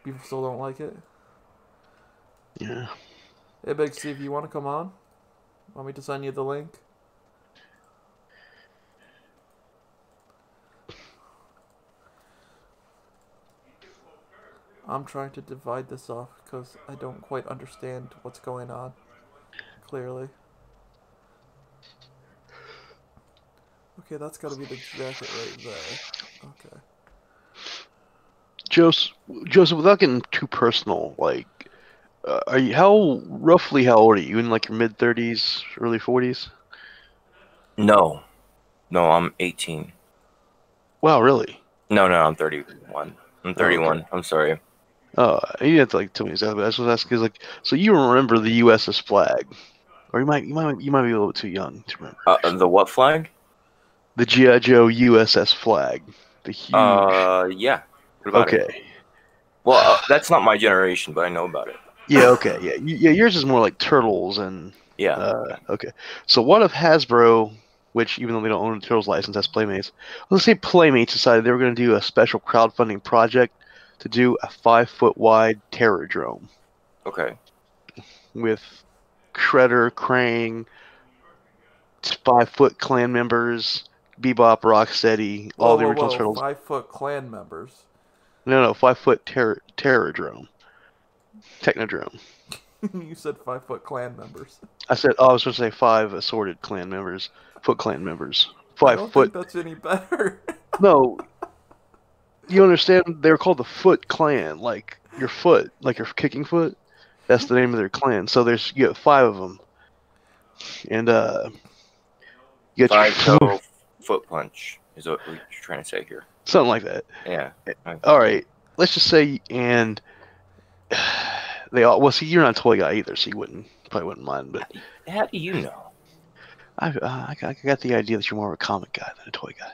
people still don't like it. Yeah. Hey, Big Steve, you want to come on? Want me to send you the link? I'm trying to divide this off because I don't quite understand what's going on clearly. Okay, that's got to be the jacket right there. Okay. Joseph, without getting too personal, like, roughly how old are you? In like your mid-30s, early 40s? No, I'm 18. Wow, really? No, I'm 31. I'm 31. Oh, okay. I'm sorry. Oh, you didn't have to like tell me exactly. I was asking, like, so you remember the USS flag, or you might be a little bit too young to remember. The what flag? The G.I. Joe USS flag. The huge. Yeah. What about it? Well, that's not my generation, but I know about it. Yeah. Okay. Yeah. Yours is more like Turtles and. Yeah. Okay. So what if Hasbro, which even though they don't own a Turtles license, has Playmates. Let's say Playmates decided they were going to do a special crowdfunding project to do a 5-foot wide Terrordrome. Okay. With Shredder, Krang, 5-foot clan members, Bebop, Rocksteady, all the original Turtles. 5-foot clan members. No, 5-foot Terrordrome. Technodrome. You said 5-foot clan members. I was going to say 5 assorted clan members. Foot clan members. 5 I don't foot. think that's any better. No. You understand? They're called the Foot Clan. Like your foot. Like your kicking foot. That's the name of their clan. So you get 5 of them. And, you get 5 foot punch is what you're trying to say here. Something like that. Yeah. All right. Let's just say, and they all. Well, see, you're not a toy guy either, so you probably wouldn't mind. But how do you know? I got the idea that you're more of a comic guy than a toy guy.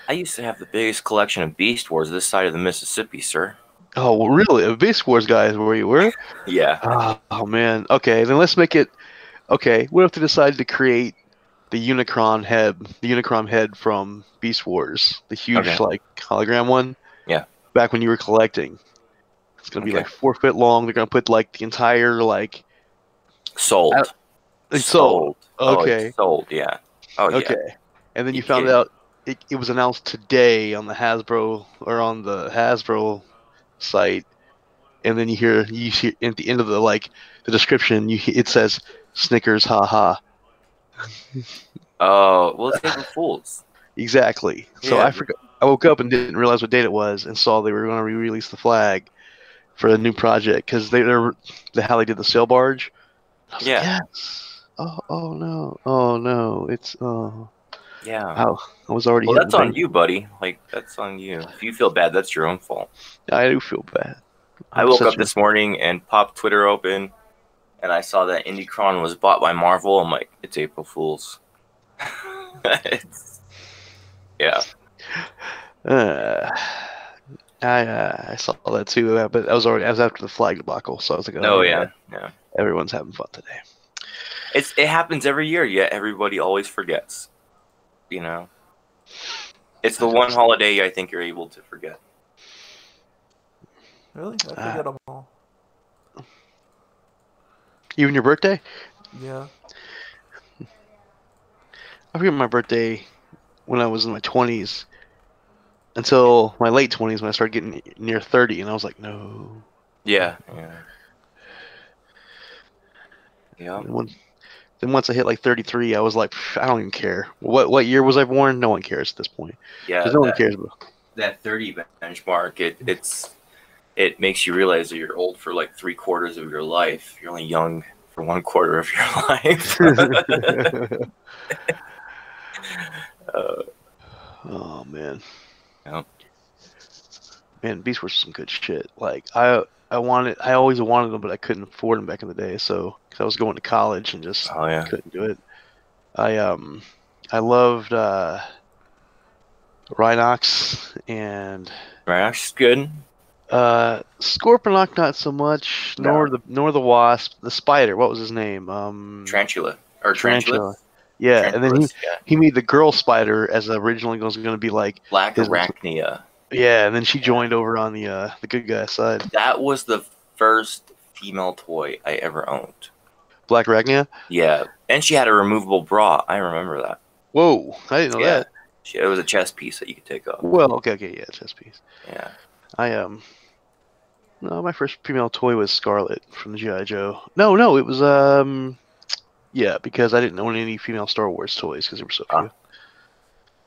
I used to have the biggest collection of Beast Wars this side of the Mississippi, sir. Oh, well, really? A Beast Wars guy is where you were? Yeah. Oh man. Okay, then let's make it. Okay, what if they decided to create the Unicron head from Beast Wars, the huge like hologram one? Yeah. Back when you were collecting, it's gonna be like 4 foot long. They're gonna put like the entire like. Sold. Sold. Okay. Oh, it's sold. Yeah. Oh, okay. Yeah. And then you found out it was announced today on the Hasbro site, and then you hear at the end of the description it says Snickers, haha. Oh, well, it's April Fools. Exactly. So Yeah. I forgot. I woke up and didn't realize what date it was, and saw they were going to re-release the flag for a new project because they're how they did the sail barge. I was like, Yeah. yes. Oh no. Oh no. It's Yeah. I was already Well, hitting that's the on bank. you, buddy. Like, that's on you. If you feel bad, that's your own fault. I do feel bad. I woke up this morning and popped Twitter open, and I saw that Indicron was bought by Marvel. I'm like, it's April Fool's. Yeah. I saw that too, but I was after the flag debacle, so I was like, Oh yeah. Yeah. everyone's having fun today. It happens every year, yet everybody always forgets. You know, it's the one holiday I think you're able to forget. Really? I forget them all. Even your birthday? Yeah. I forget my birthday when I was in my 20s until my late 20s when I started getting near 30, and I was like, no. Yeah. Yeah. Yeah. Then once I hit like 33, I was like, I don't even care. What year was I born? No one cares at this point. Yeah. Because no one cares. That 30 benchmark, it makes you realize that you're old for like 3/4 of your life. You're only young for 1/4 of your life. Oh man. Yeah. Man, Beast Wars was some good shit. Like I always wanted them, but I couldn't afford them back in the day. So because I was going to college and just couldn't do it. I loved Rhinox and Rhinox is good. Scorponok not so much, nor the Wasp, the Spider. What was his name? Tarantula or Tarantula. Yeah, and then he made the girl Spider as originally was going to be like Black Arachnia. Yeah, and then she joined over on the good guy side. That was the first female toy I ever owned. Black Arachnia? Yeah, and she had a removable bra. I remember that. Whoa, I didn't know that. It was a chest piece that you could take off. Well, okay, yeah, chest piece. Yeah. No, my first female toy was Scarlet from G.I. Joe. No, it was yeah, because I didn't own any female Star Wars toys because there were so few.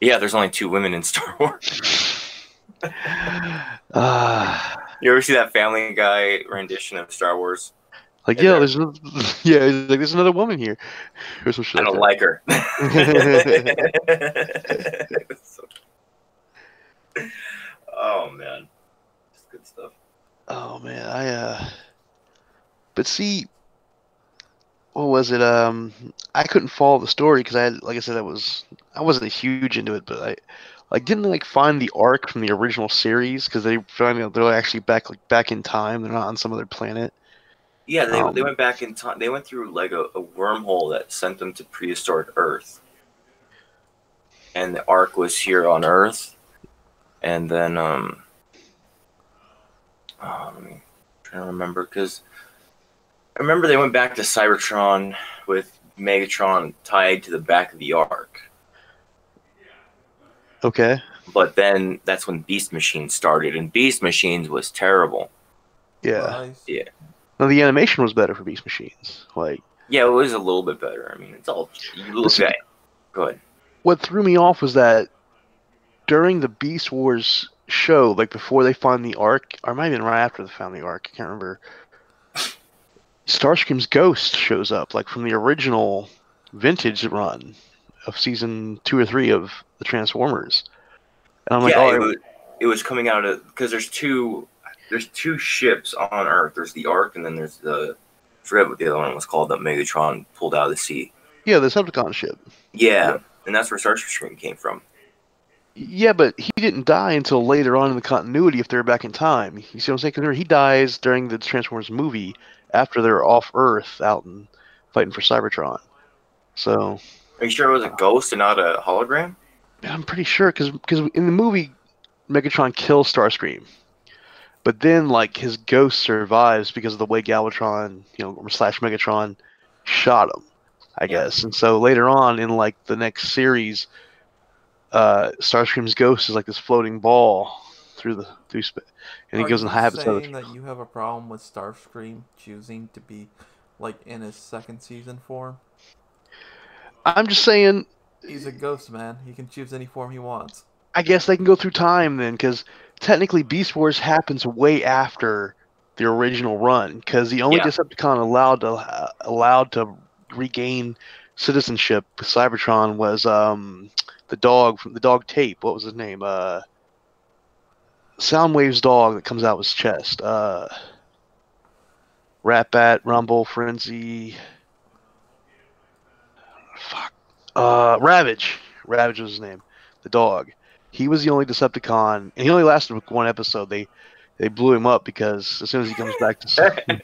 Yeah, there's only 2 women in Star Wars. You ever see that Family Guy rendition of Star Wars? Like, yeah, there's another woman here. Or some shit I don't like her. Oh man, it's good stuff. Oh man, but see, what was it? I couldn't follow the story because like I said, I wasn't huge into it, but I didn't find the arc from the original series because they found out they're actually back in time. They're not on some other planet. Yeah, they went back in time. They went through like a wormhole that sent them to prehistoric Earth, and the arc was here on Earth, and then let me try to remember because I remember they went back to Cybertron with Megatron tied to the back of the ark. Okay. But then that's when Beast Machines started, and Beast Machines was terrible. Yeah. Nice. Yeah. No, the animation was better for Beast Machines. Yeah, it was a little bit better. I mean, it's all you look at. Go ahead. What threw me off was that during the Beast Wars show, before they found the Ark, or it might have been right after they found the Ark, I can't remember. Starscream's ghost shows up, from the original vintage run of season 2 or 3 of the Transformers. And I'm like, it was coming out of because there's two ships on Earth. There's the Ark, and then there's I forget what the other one was called that Megatron pulled out of the sea. Yeah, the Decepticon ship. Yeah, and that's where Starscream came from. Yeah, but he didn't die until later on in the continuity if they're back in time. You see what I'm saying? Because he dies during the Transformers movie after they're off Earth out and fighting for Cybertron. So. Are you sure it was a ghost and not a hologram? I'm pretty sure because in the movie, Megatron kills Starscream. But then, his ghost survives because of the way Galvatron, / Megatron shot him, I guess. And so later on in, the next series, Starscream's ghost is this floating ball through space. And he goes and habits Are you saying that you have a problem with Starscream choosing to be, in his second season form? I'm just saying, He's a ghost, man. He can choose any form he wants. I guess they can go through time then, because technically Beast Wars happens way after the original run, because the only Decepticon allowed to regain citizenship with Cybertron was the dog from the dog tape. What was his name? Soundwave's dog that comes out of his chest. Ratbat, Rumble, Frenzy. Fuck. Ravage. Ravage was his name. The dog. He was the only Decepticon, and he only lasted one episode. They blew him up because as soon as he comes back to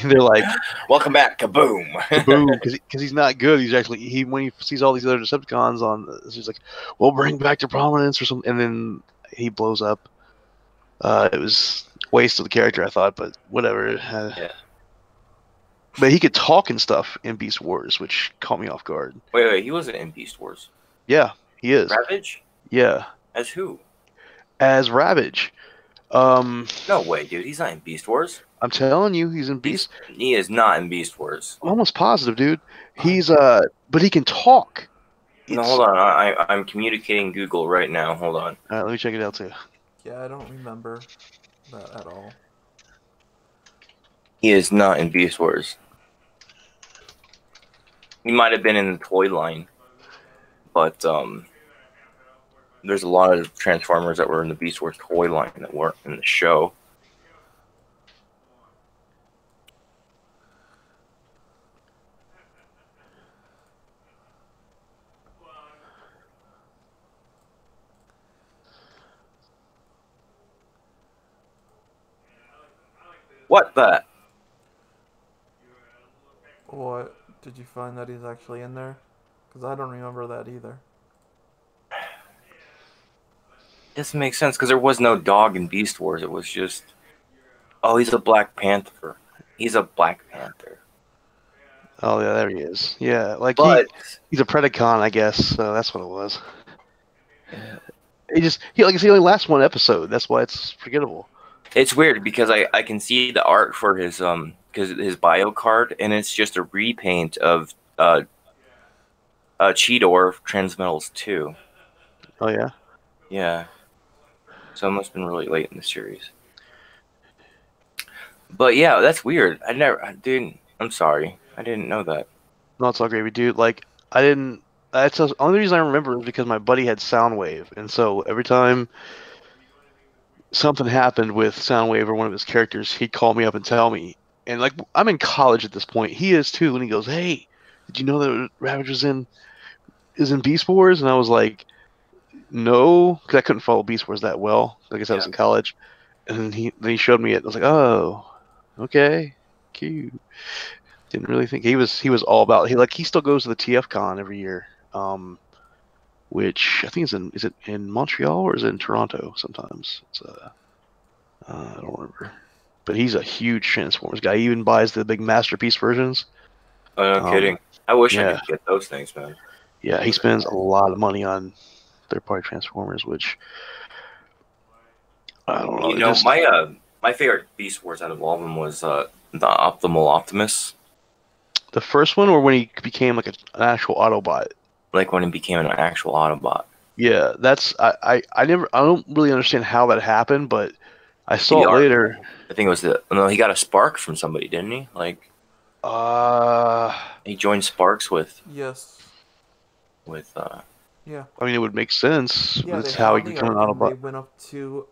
they're like, "Welcome back, kaboom!" Kaboom, because he's not good. He's actually when he sees all these other Decepticons on, he's like, "We'll bring back to prominence" or something, and then he blows up. It was a waste of the character, I thought, but whatever. Yeah. But he could talk and stuff in Beast Wars, which caught me off guard. Wait, he wasn't in Beast Wars. Yeah, he is. Ravage? Yeah. As who? As Ravage. No way, dude. He's not in Beast Wars. I'm telling you, he's in Beast. He is not in Beast Wars. I'm almost positive, dude. He's but he can talk. No, hold on. I'm communicating Google right now. Hold on. All right, let me check it out too. Yeah, I don't remember that at all. He is not in Beast Wars. He might have been in the toy line, but there's a lot of Transformers that were in the Beast Wars toy line that weren't in the show. What the? What? Did you find that he's actually in there? Because I don't remember that either. Doesn't make sense because there was no dog in Beast Wars. It was just, oh, he's a Black Panther. He's a Black Panther. Oh yeah, there he is. Yeah, like he's a Predacon, I guess. So that's what it was. Yeah. He only lasts one episode. That's why it's forgettable. It's weird because I can see the art for his because his bio card, and it's just a repaint of Cheetor Transmetals 2. Oh yeah. Yeah. So it must have been really late in the series. But yeah, that's weird. I'm sorry. I didn't know that. No, it's all gravy, dude. Like I didn't. That's the only reason I remember is because my buddy had Soundwave, and so every time something happened with Soundwave or one of his characters, he'd call me up and tell me. And like I'm in college at this point, he is too, and he goes, "Hey, did you know that Ravage is in Beast Wars?" And I was like, "No," because I couldn't follow Beast Wars that well. I guess I was in college, and then he showed me it. I was like, "Oh, okay, cute." Didn't really think he was all about. He still goes to the TFCon every year, which I think is it in Montreal or is it in Toronto? Sometimes it's I don't remember, but he's a huge Transformers guy. He even buys the big Masterpiece versions. Oh, no kidding! I wish I could get those things, man. Yeah, he spends a lot of money on third-party Transformers, which I don't know. You know, my favorite Beast Wars out of all of them was the Optimal Optimus. The first one, or when he became like an actual Autobot? Like when he became an actual Autobot. Yeah, that's I don't really understand how that happened, but I saw it later. I think it was he got a spark from somebody, didn't he? Like he joined Sparks with yeah. I mean, it would make sense. Yeah, that's how he became an Autobot. They went up to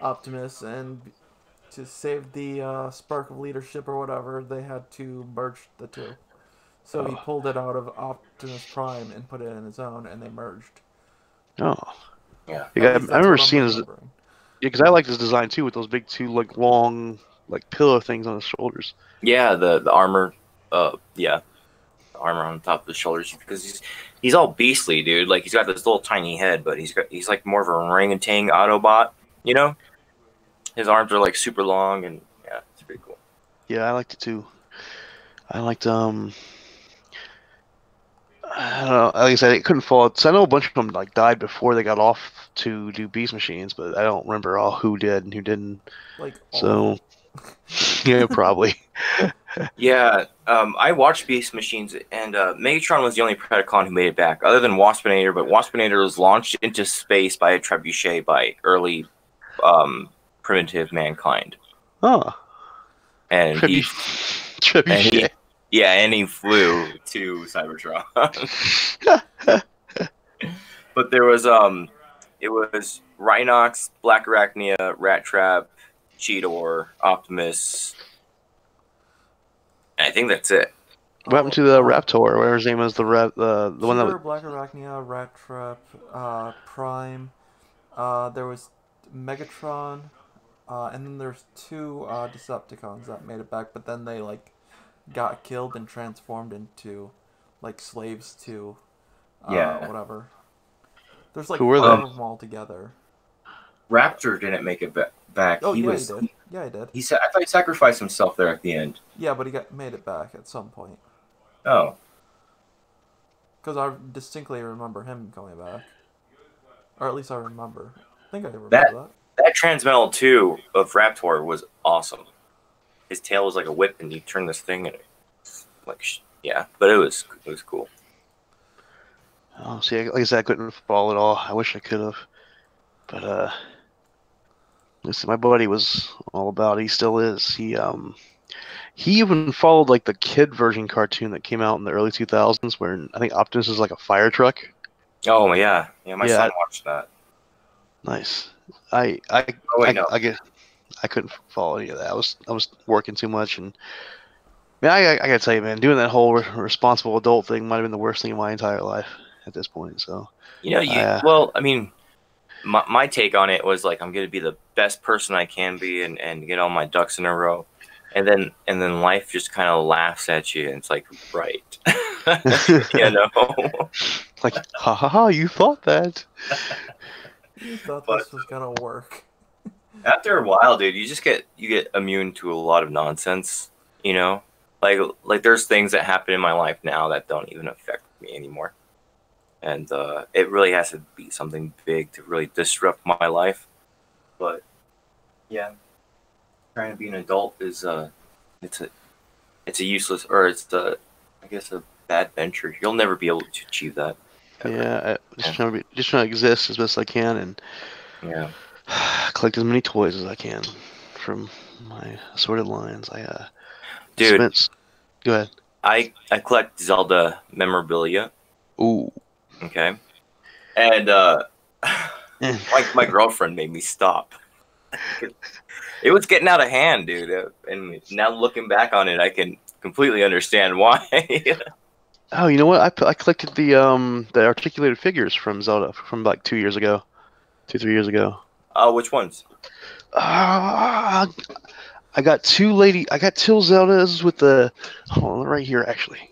Optimus, and to save the spark of leadership or whatever, they had to merge the two. So he pulled it out of Optimus Prime and put it in his own, and they merged. Oh. Yeah. I remember seeing his... Yeah, because I like his design too, with those big two like long like pillow things on his shoulders. Yeah, the armor. The armor on top of his shoulders, because he's all beastly, dude. Like he's got this little tiny head, but he's like more of an orangutan Autobot. You know, his arms are like super long, and yeah, it's pretty cool. Yeah, I liked it too. I liked I don't know. Like I said, it couldn't fall. So I know a bunch of them like died before they got off to do Beast Machines, but I don't remember all who did and who didn't. Like so, yeah, probably. Yeah, I watched Beast Machines, and Megatron was the only Predacon who made it back, other than Waspinator. But Waspinator was launched into space by a trebuchet by early primitive mankind, Oh, and trebuchet. and he flew to Cybertron. But there was it was Rhinox, Black Arachnia, Rat Trap, Cheetor, Optimus. And I think that's it. What happened to the Raptor, or whatever his name was, the one that was... Black Arachnia, Rat Trap, Prime. There was Megatron, and then there's 2 Decepticons that made it back, but then they like got killed and transformed into like slaves to whatever. There's like 5 of them all together. Raptor didn't make it back. Oh, he did. Yeah, he did. I thought he sacrificed himself there at the end. Yeah, but he made it back at some point. Oh. Because I distinctly remember him coming back. Or at least I remember. I think I remember that. That Transmetal 2 of Raptor was awesome. His tail was like a whip, and you turn this thing, and but it was cool. Oh, see, like I said, I couldn't follow it all. I wish I could have. But, listen, my buddy was all about it. He still is. He even followed, like, the kid version cartoon that came out in the early 2000s, where I think Optimus is like a fire truck. Oh, yeah. Yeah, my son watched that. Nice. I couldn't follow any of that. I was working too much, and man, I gotta tell you, man, doing that whole responsible adult thing might have been the worst thing in my entire life at this point. So well, I mean, my take on it was like, I'm gonna be the best person I can be, and get all my ducks in a row, and then life just kind of laughs at you, and it's like, right, you know, like, ha ha ha, you thought that. You thought this was gonna work. After a while, dude, you get immune to a lot of nonsense, you know? Like there's things that happen in my life now that don't even affect me anymore. And it really has to be something big to really disrupt my life. But yeah, trying to be an adult is it's a useless, or I guess a bad venture. You'll never be able to achieve that. Ever. Yeah, trying to exist as best I can, and collect as many toys as I can from my assorted lines. Dude, go ahead. I collect Zelda memorabilia. Ooh. Okay. And my girlfriend made me stop. It was getting out of hand, dude. And now looking back on it, I can completely understand why. Oh, you know what? I collected the articulated figures from Zelda from like 2 years ago, 3 years ago. Which ones? I got two Zeldas with the... Hold on, right here, actually.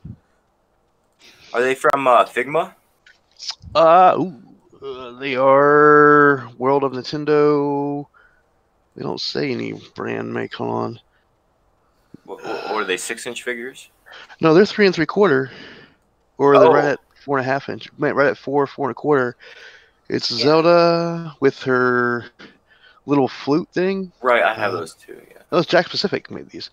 Are they from Figma? They are World of Nintendo. They don't say any brand make. Hold on. Or are they 6-inch figures? No, they're 3 3/4. Or they're right at 4.5 inch. Right at 4 4.25. It's Zelda with her little flute thing. Right, I have those too. Yeah. Those Jack Pacific made these.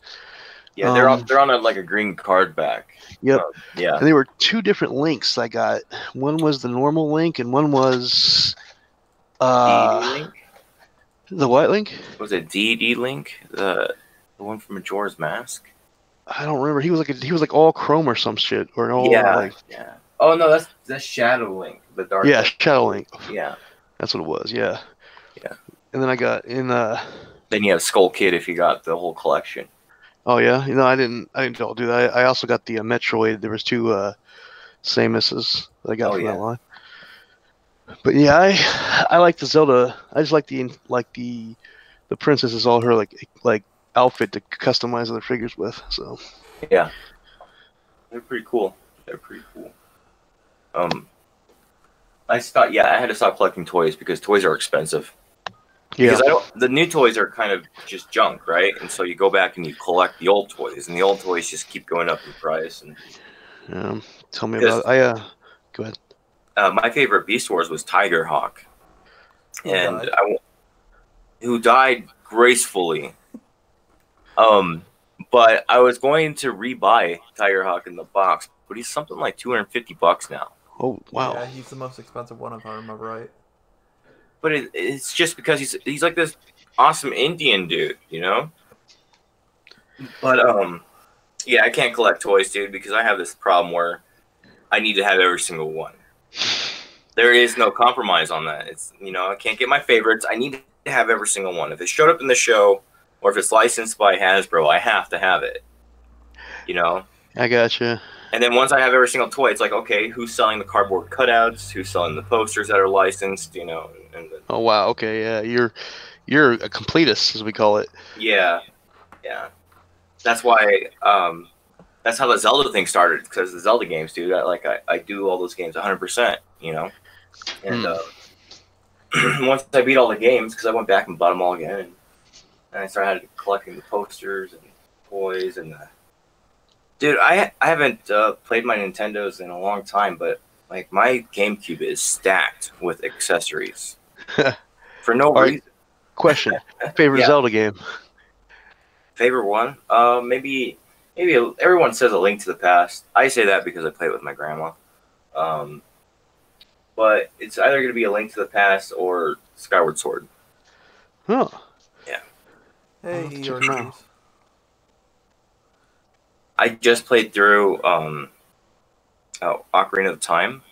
Yeah, they're on like a green card back. Yep. Yeah. And they were 2 different links I got. One was the normal link, and one was DD Link. The what link? Was it DD Link? The one from Majora's Mask? I don't remember. He was like all chrome or some shit, or all yeah. Oh no, that's Shadow Link, the dark. Yeah, Shadow Link. Yeah, that's what it was. Yeah. Yeah. And then I got in. Then you have Skull Kid if you got the whole collection. Oh yeah, I didn't do that. I also got the Metroid. There was 2 Samuses that I got from that line. But yeah, I like the Zelda. I just like the princesses, all her like outfit to customize other figures with. So yeah, they're pretty cool. I had to stop collecting toys because toys are expensive. Yeah. Because the new toys are kind of just junk, right? And so you go back and you collect the old toys, and the old toys just keep going up in price. And tell me about it. Go ahead. My favorite Beast Wars was Tiger Hawk, who died gracefully. But I was going to rebuy Tiger Hawk in the box, but he's something like $250 now. Oh wow. Yeah, he's the most expensive one if I remember right. But it's just because he's like this awesome Indian dude, you know. But yeah, I can't collect toys, dude, because I have this problem where I need to have every single one. There is no compromise on that. It's, you know, I can't get my favorites. I need to have every single one. If it showed up in the show, or if it's licensed by Hasbro, I have to have it. You know. I gotcha. And then once I have every single toy, it's like, okay, who's selling the cardboard cutouts? Who's selling the posters that are licensed? You know. Oh wow. Okay. Yeah. You're a completist, as we call it. Yeah. Yeah. That's why. That's how the Zelda thing started, because the Zelda games, dude. I do all those games 100%. You know. And once I beat all the games, because I went back and bought them all again, and I started collecting the posters and toys and dude, I haven't played my Nintendos in a long time, but like my GameCube is stacked with accessories for no reason. Question: favorite Zelda game? Favorite one? Maybe everyone says A Link to the Past. I say that because I play it with my grandma. But it's either going to be A Link to the Past or Skyward Sword. Oh. Yeah. Hey, Yorkies. I just played through Ocarina of Time.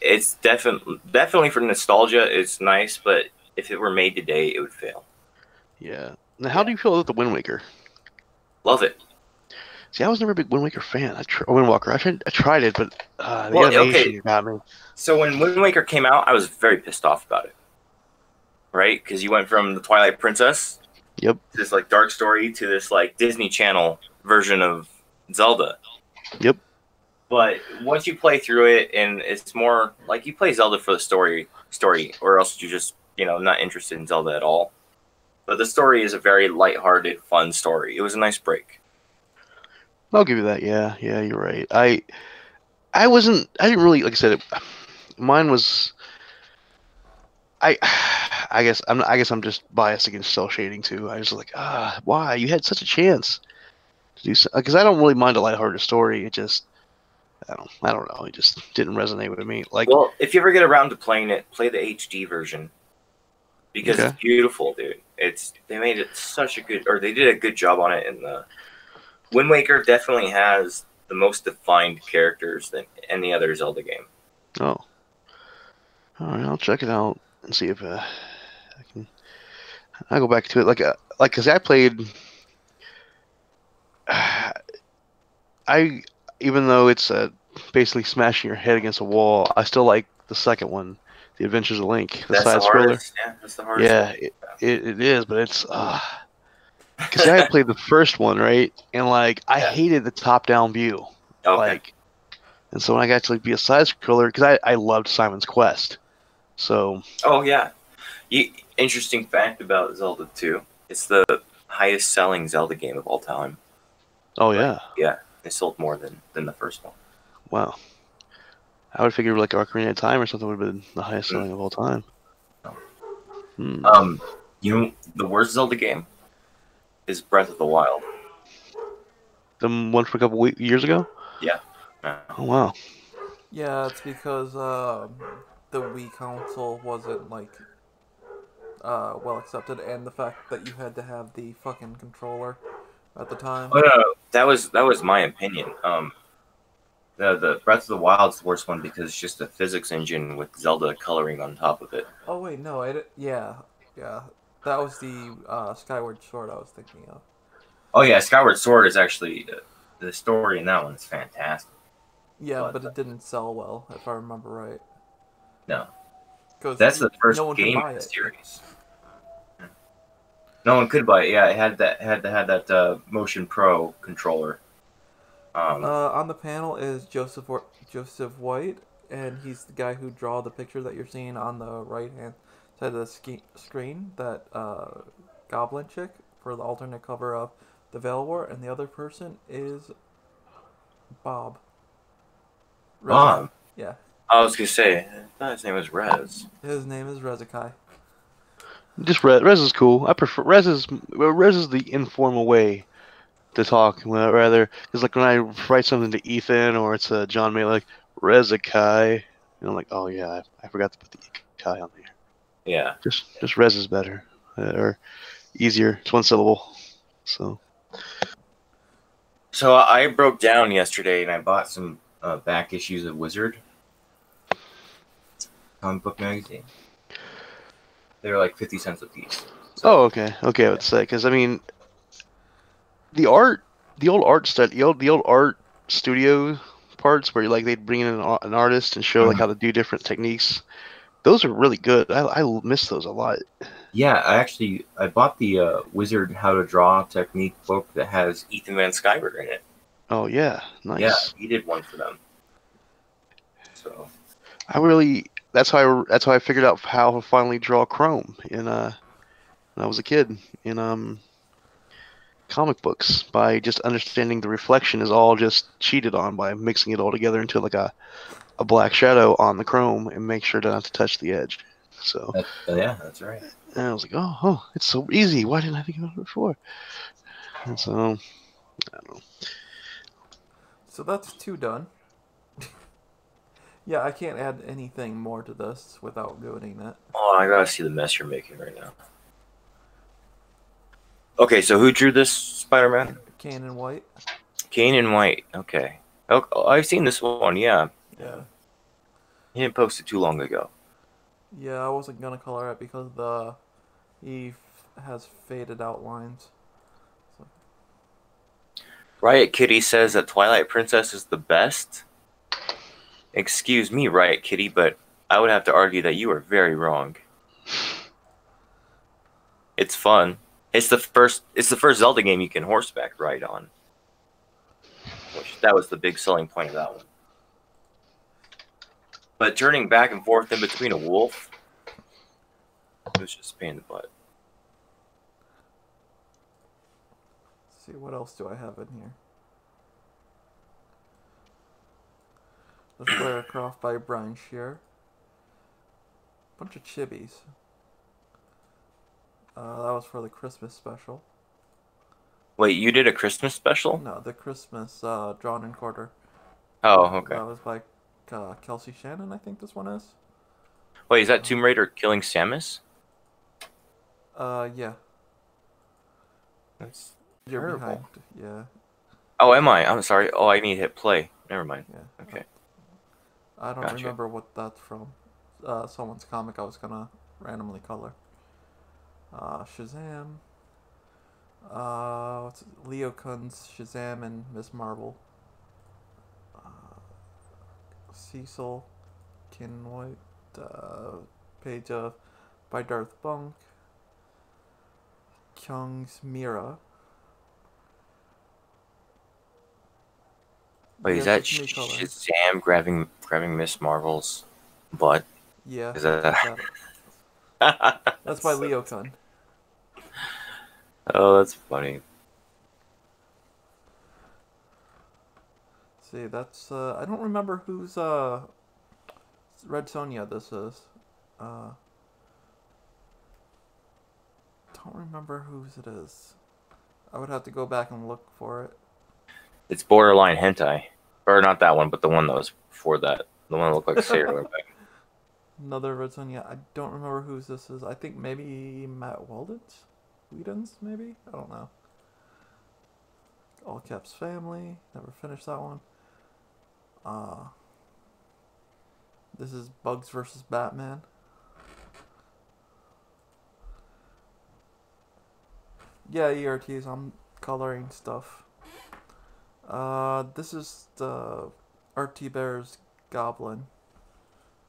It's definitely for nostalgia. It's nice, but if it were made today, it would fail. Yeah. Now, how do you feel about the Wind Waker? Love it. See, I was never a big Wind Waker fan. Wind Walker. I tried it, but the animation got me. So when Wind Waker came out, I was very pissed off about it. Right? Because you went from the Twilight Princess, yep, to this like dark story, to this like Disney Channel version of Zelda. Yep. But once you play through it, and it's more like you play Zelda for the story, or else you're just, you know, not interested in Zelda at all. But the story is a very lighthearted, fun story. It was a nice break. I'll give you that. Yeah, you're right. I didn't really, like I said, mine was. I guess I'm just biased against cell shading too. I was like, why? You had such a chance to do so, because I don't really mind a lighthearted story. It just, I don't know. It just didn't resonate with me. Like, well, if you ever get around to playing it, play the HD version, because it's beautiful, dude. They made it they did a good job on it. And the Wind Waker definitely has the most defined characters than any other Zelda game. Oh, all right. I'll check it out and see if I can. I go back to it because I played. Even though it's basically smashing your head against a wall, I still like the second one, The Adventures of Link, the side scroller. Yeah, that's the hardest. Yeah, it is, but it's because I had played the first one, right, and like I hated the top-down view, and so when I got to be a side scroller, because I loved Simon's Quest, so. Oh yeah, interesting fact about Zelda 2: it's the highest-selling Zelda game of all time. Oh yeah. Yeah. They sold more than the first one. Wow. I would figure like Ocarina of Time or something would have been the highest selling of all time. You know, the worst Zelda game is Breath of the Wild. The one from a couple years ago? Yeah. Oh wow. Yeah, it's because the Wii console wasn't like well accepted, and the fact that you had to have the fucking controller at the time. Oh no, that was my opinion. The Breath of the Wild is the worst one because it's just a physics engine with Zelda coloring on top of it. Oh wait, no, yeah, that was the Skyward Sword I was thinking of. Oh yeah, Skyward Sword is actually the story in that one is fantastic. Yeah, but it didn't sell well, if I remember right. No, that's the first game in the series. No one could buy it. Yeah, it had that Motion Pro controller. On the panel is Joseph White, and he's the guy who drew the picture that you're seeing on the right hand side of the screen. That goblin chick for the alternate cover of the Veil War, and the other person is Bob. Bob. Yeah. I was gonna say, I thought his name was Rez. His name is Rezakai. Just Res is cool. I prefer Res is the informal way to talk. Rather, because like when I write something to Ethan or it's a John May, like Rezakai, and I'm like, oh yeah, I forgot to put the Kai on there. Yeah. Just Res is better or easier. It's one syllable. So I broke down yesterday and I bought some back issues of Wizard comic book magazine. They were like 50 cents a piece. So, oh, okay. I would say because I mean, the old art studio parts where like they'd bring in an artist and show like how to do different techniques. Those are really good. I miss those a lot. Yeah, I bought the Wizard How to Draw technique book that has Ethan Van Sciver in it. Oh yeah, nice. Yeah, he did one for them. So that's how I figured out how to finally draw Chrome in when I was a kid in comic books by just understanding the reflection is all just cheated on by mixing it all together into like a black shadow on the Chrome and make sure not to touch the edge. So yeah, that's right. And I was like, oh, it's so easy. Why didn't I think about it before? And so I don't know. So that's 2 done. Yeah, I can't add anything more to this without doing that. Oh, I gotta see the mess you're making right now. Okay, so who drew this Spider-Man? Kane and White. Kane and White. Okay. Oh, I've seen this one. Yeah. Yeah. He didn't post it too long ago. Yeah, I wasn't gonna color it because he has faded outlines. So. Riot Kitty says that Twilight Princess is the best. Excuse me, Riot Kitty, but I would have to argue that you are very wrong. It's fun. It's the first Zelda game you can horseback ride on. That was the big selling point of that one. But turning back and forth in between a wolf, it was just a pain in the butt. Let's see, what else do I have in here? The Lara Croft by Brian Shearer. Bunch of chibis. That was for the Christmas special. Wait, you did a Christmas special? No, the Christmas Drawn and Quarter. Oh, okay. That was by Kelsey Shannon, I think this one is. Wait, is that Tomb Raider killing Samus? Yeah. That's You're terrible. behind. Yeah. Oh, am I? I'm sorry. Oh, I need to hit play. Never mind. Yeah. Okay. I don't Gotcha. remember what that's from. Someone's comic I was gonna randomly color. Shazam. Leo Kun's Shazam and Miss Marvel. Cecil, Ken White, page by Darth Bunk. Kyung's Mira. Wait, is that Shazam grabbing Miss Marvel's butt? Yeah. Is that... That's by Leo Kun. Oh, that's funny. See, that's I don't remember whose Red Sonja this is. Don't remember whose it is. I would have to go back and look for it. It's borderline hentai. Or not that one, but the one that was before that. The one that looked like Sailor Moon. Another Red Sonja. I don't remember whose this is. I think maybe Matt Whedon's, maybe? I don't know. All Caps Family. Never finished that one. This is Bugs vs. Batman. Yeah, ERTs. I'm coloring stuff. This is the RT Bear's Goblin.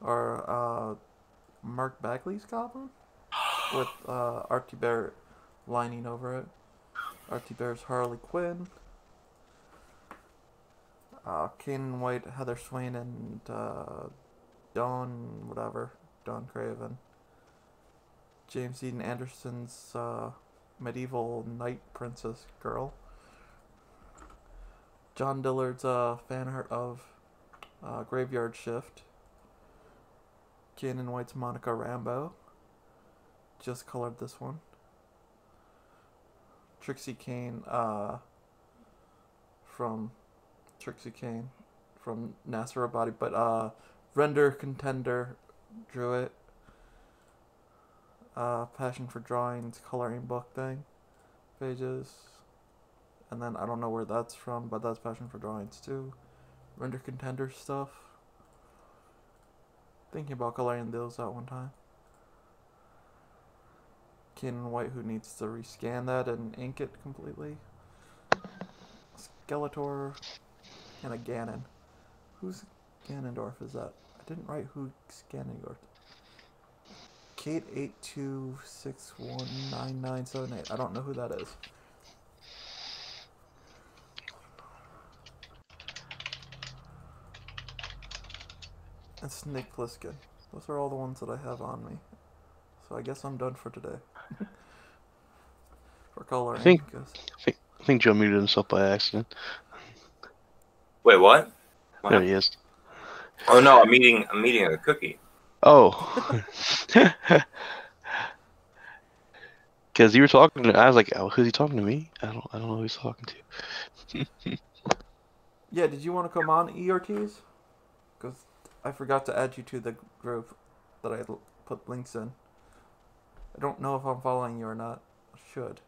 Or, Mark Bagley's Goblin? With, RT Bear lining over it. RT Bear's Harley Quinn. Kane White, Heather Swain, and, Dawn Craven. James Eden Anderson's, medieval knight princess girl. John Dillard's fan art of Graveyard Shift. Kane White's Monica Rambeau. just colored this one. Trixie Kane, from Trixie Kane from Nasser Abadi, but Render Contender drew it. Passion for Drawings coloring book thing, pages, and then I don't know where that's from, but that's Passion for Drawings too. Render Contender stuff. Thinking about coloring those out one time. Ken White, who needs to rescan that and ink it completely. Skeletor and a Ganon. Who's Ganondorf is that? I didn't write who's Ganondorf. Kate 82619978. I don't know who that is. And Snake Plissken. Those are all the ones that I have on me. So I guess I'm done for today. For coloring. I think Joe muted himself by accident. Wait, what? There he is. Oh no, I'm eating a cookie. Oh. Because you were talking to, I was like, oh, who's he talking to me? I don't know who he's talking to. Yeah, did you want to come on ERTs? Because I forgot to add you to the group that I put links in. I don't know if I'm following you or not. I should.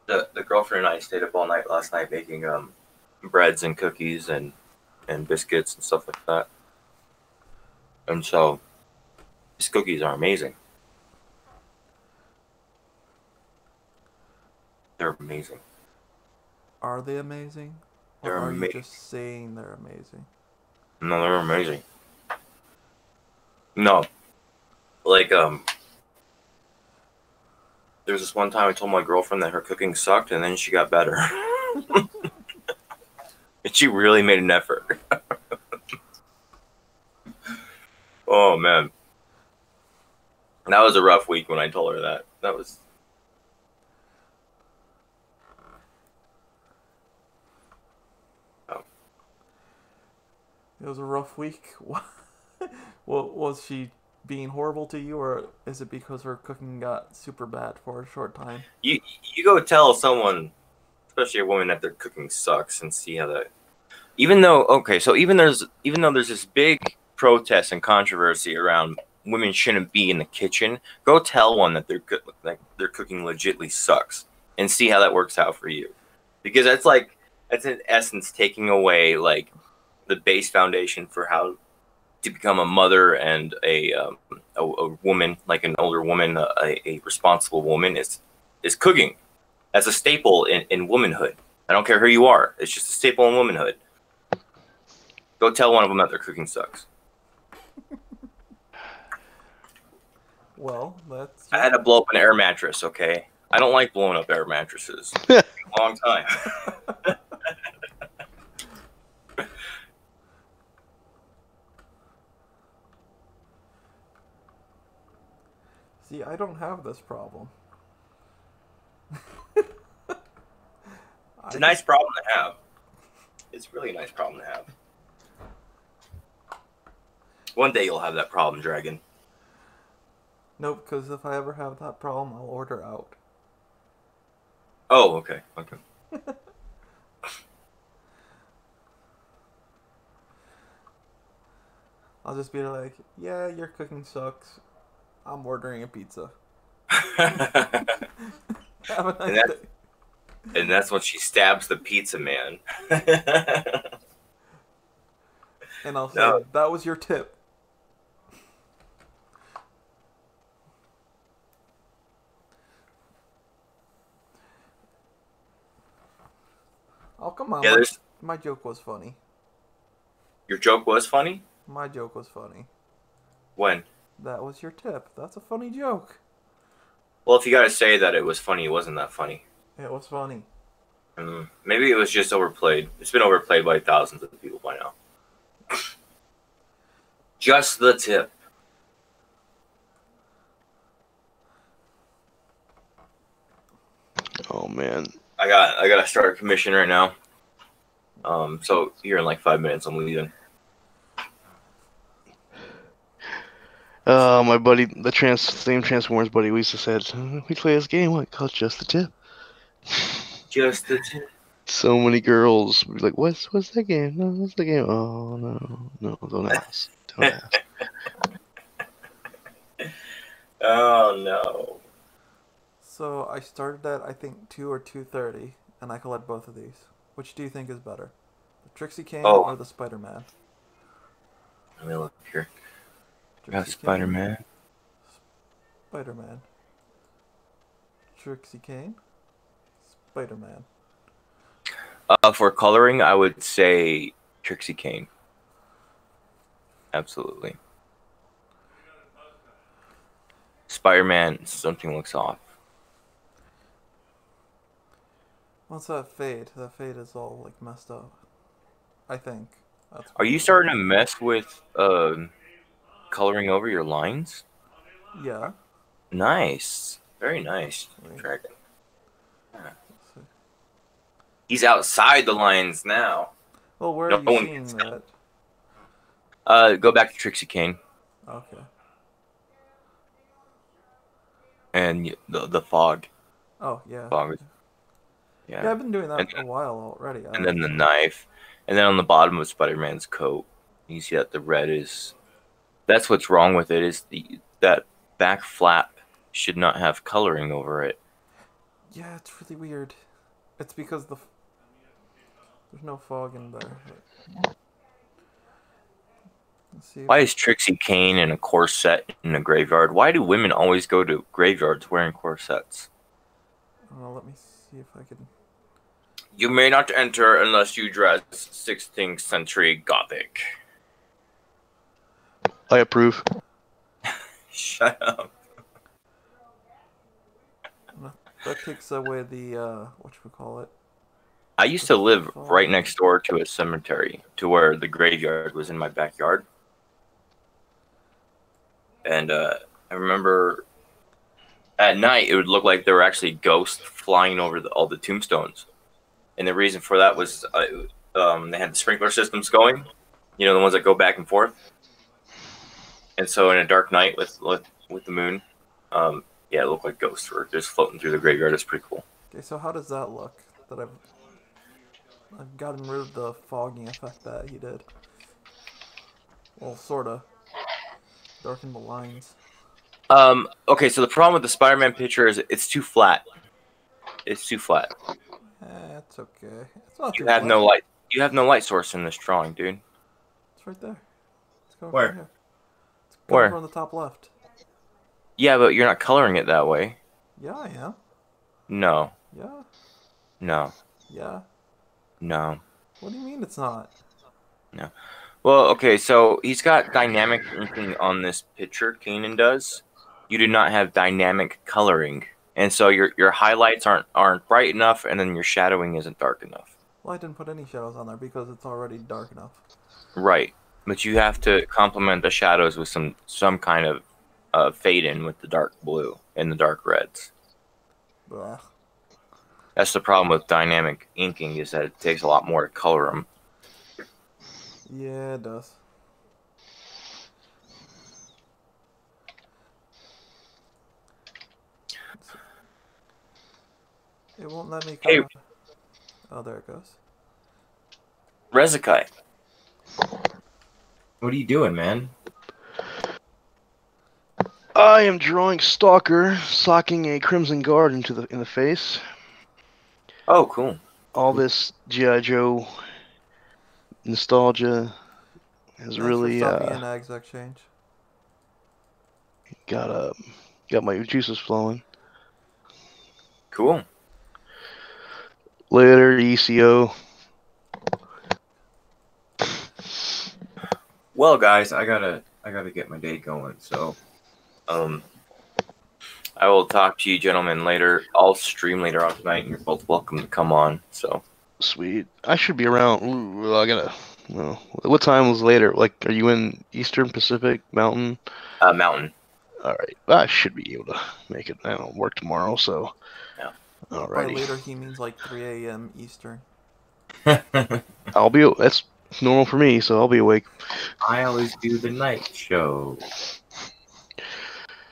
The girlfriend and I stayed up all night last night making breads and cookies and biscuits and stuff like that. And so these cookies are amazing. They're amazing. Are they amazing? Or They're are you amazing. just saying they're amazing? No, they're amazing. No. Like, there's this one time I told my girlfriend that her cooking sucked, and then she got better. And she really made an effort. Oh, man. That was a rough week when I told her that. That was... Oh. It was a rough week. Well, was she being horrible to you, or is it because her cooking got super bad for a short time? You go tell someone, especially a woman, that their cooking sucks, and see how that. Even though there's this big protest and controversy around women shouldn't be in the kitchen, go tell one that their cooking legitly sucks, and see how that works out for you, because that's in essence taking away like the base foundation for how to become a mother and a woman, like an older woman, a responsible woman is cooking. That's a staple in womanhood. I don't care who you are. It's just a staple in womanhood. Go tell one of them that their cooking sucks. Well, that's... I had to blow up an air mattress, okay? I don't like blowing up air mattresses. A long time. See, I don't have this problem. It's a nice problem to have. It's really a nice problem to have. One day you'll have that problem, Dragon. Nope, because if I ever have that problem, I'll order out. Oh, okay. Okay. I'll just be like, yeah, your cooking sucks. I'm ordering a pizza. And Have a nice day. And that's when she stabs the pizza man. And I'll say, that was your tip. Oh, come on. Yeah, my joke was funny. Your joke was funny? My joke was funny. When? That was your tip. That's a funny joke. Well, if you gotta say that it was funny, it wasn't that funny. It was funny. Maybe it was just overplayed. It's been overplayed by thousands of people by now. Just the tip. Oh man. I gotta start a commission right now. So here in like 5 minutes I'm leaving. My buddy, same Transformers buddy, we used to said, we play this game, what, called Just the Tip. Just the tip. So many girls would be like, what's that game? No, what's the game? Oh, no, don't ask. Don't ask. Oh, no. So I started at, I think, 2 or 2:30, and I collect both of these. Which do you think is better? The Trixie Cane or the Spider-Man? Let me look here. Trixie Spider-Man. Spider-Man. Trixie Cane. Spider-Man. For coloring, I would say Trixie Cane. Absolutely. Spider-Man, something looks off. What's that fade? That fade is all like messed up. I think. Are you starting to mess with coloring over your lines? Yeah. Nice. Very nice, Dragon. Yeah. He's outside the lines now. Well, where are you seeing that? Go back to Trixie Cane. Okay. And the fog. Oh, yeah. Fog. Yeah. Yeah, I've been doing that a while already. And then the knife. And then on the bottom of Spider-Man's coat, you see that the red is... That's what's wrong with it, is that back flap should not have coloring over it. Yeah, it's really weird. It's because there's no fog in there. Let's see. Why is Trixie Cane in a corset in a graveyard? Why do women always go to graveyards wearing corsets? Well, let me see if I can... You may not enter unless you dress 16th century Gothic. I approve. Shut up. That takes away the, whatchamacallit. I used to live right next door to a cemetery, to where the graveyard was in my backyard. And I remember at night it would look like there were actually ghosts flying over all the tombstones. And the reason for that was they had the sprinkler systems going, you know, the ones that go back and forth. And so in a dark night with the moon, yeah, it looked like ghosts were just floating through the graveyard. It's pretty cool. Okay, so how does that look? That I've gotten rid of the fogging effect that he did. Well, sorta. Darken the lines. Okay, so the problem with the Spider-Man picture is it's too flat. It's too flat. It's okay. It's not You have no light. You have no light source in this drawing, dude. It's right there. It's coming Where? from here. It's coming Where? from the top left. Yeah, but you're not coloring it that way. Yeah, I am. No. Yeah. No. Yeah. No. What do you mean it's not? No. Well, okay, so he's got dynamic inking on this picture, Kanan does. You do not have dynamic coloring. And so your highlights aren't bright enough, and then your shadowing isn't dark enough. Well, I didn't put any shadows on there because it's already dark enough. Right. But you have to complement the shadows with some kind of fade in with the dark blue and the dark reds. Blah. That's the problem with dynamic inking, is that it takes a lot more to color them. Yeah, it does. It won't let me color. Hey. Oh, there it goes. Rezakai. What are you doing, man? I am drawing Stalker socking a Crimson Guard in the face. Oh, cool. All this G.I. Joe nostalgia has really an Eggs Exchange. got my juices flowing. Cool. Later, ECO. Well, guys, I gotta get my day going. So, I will talk to you gentlemen later. I'll stream later on tonight, and you're both welcome to come on. So sweet. I should be around. Ooh, I gotta. Well, what time was later? Like, are you in Eastern, Pacific, Mountain? Mountain. All right. I should be able to make it. I don't work tomorrow, so. Yeah. All By right. later, he means like 3 a.m. Eastern. I'll be. That's normal for me, so I'll be awake. I always do the night show.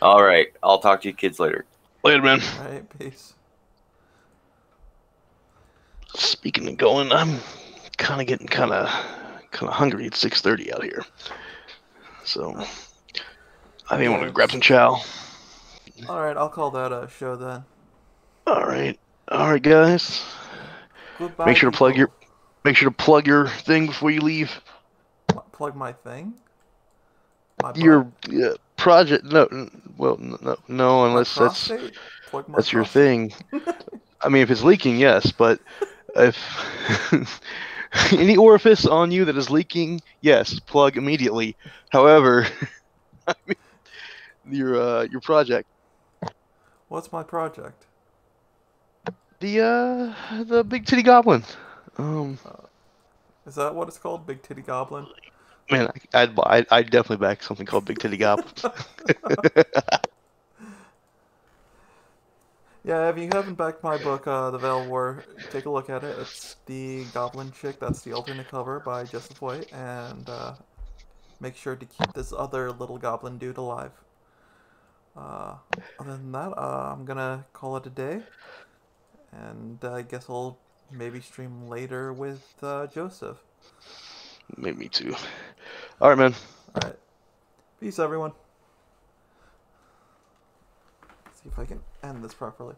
All right. I'll talk to you kids later. Later, man. All right, peace. Speaking of going, I'm kind of getting kind of hungry. It's 6:30 out here, so I think I want to grab some chow. All right, I'll call that a show then. All right, guys. Goodbye. Make sure to plug your thing before you leave. Plug my thing. Your project? No, unless that's your thing. I mean, if it's leaking, yes, but if any orifice on you that is leaking, yes, plug immediately. However, I mean, your project. What's my project? The Big Titty Goblin. Is that what it's called? Big Titty Goblin? Man, I'd definitely back something called Big Titty Goblin. Yeah, if you haven't backed my book, The Veil War, take a look at it. It's the Goblin Chick. That's the alternate cover by Joseph White, and make sure to keep this other little goblin dude alive. Other than that, I'm gonna call it a day, and I guess I'll maybe stream later with Joseph. Maybe me too. All right, man. All right. Peace, everyone. Let's see if I can end this properly.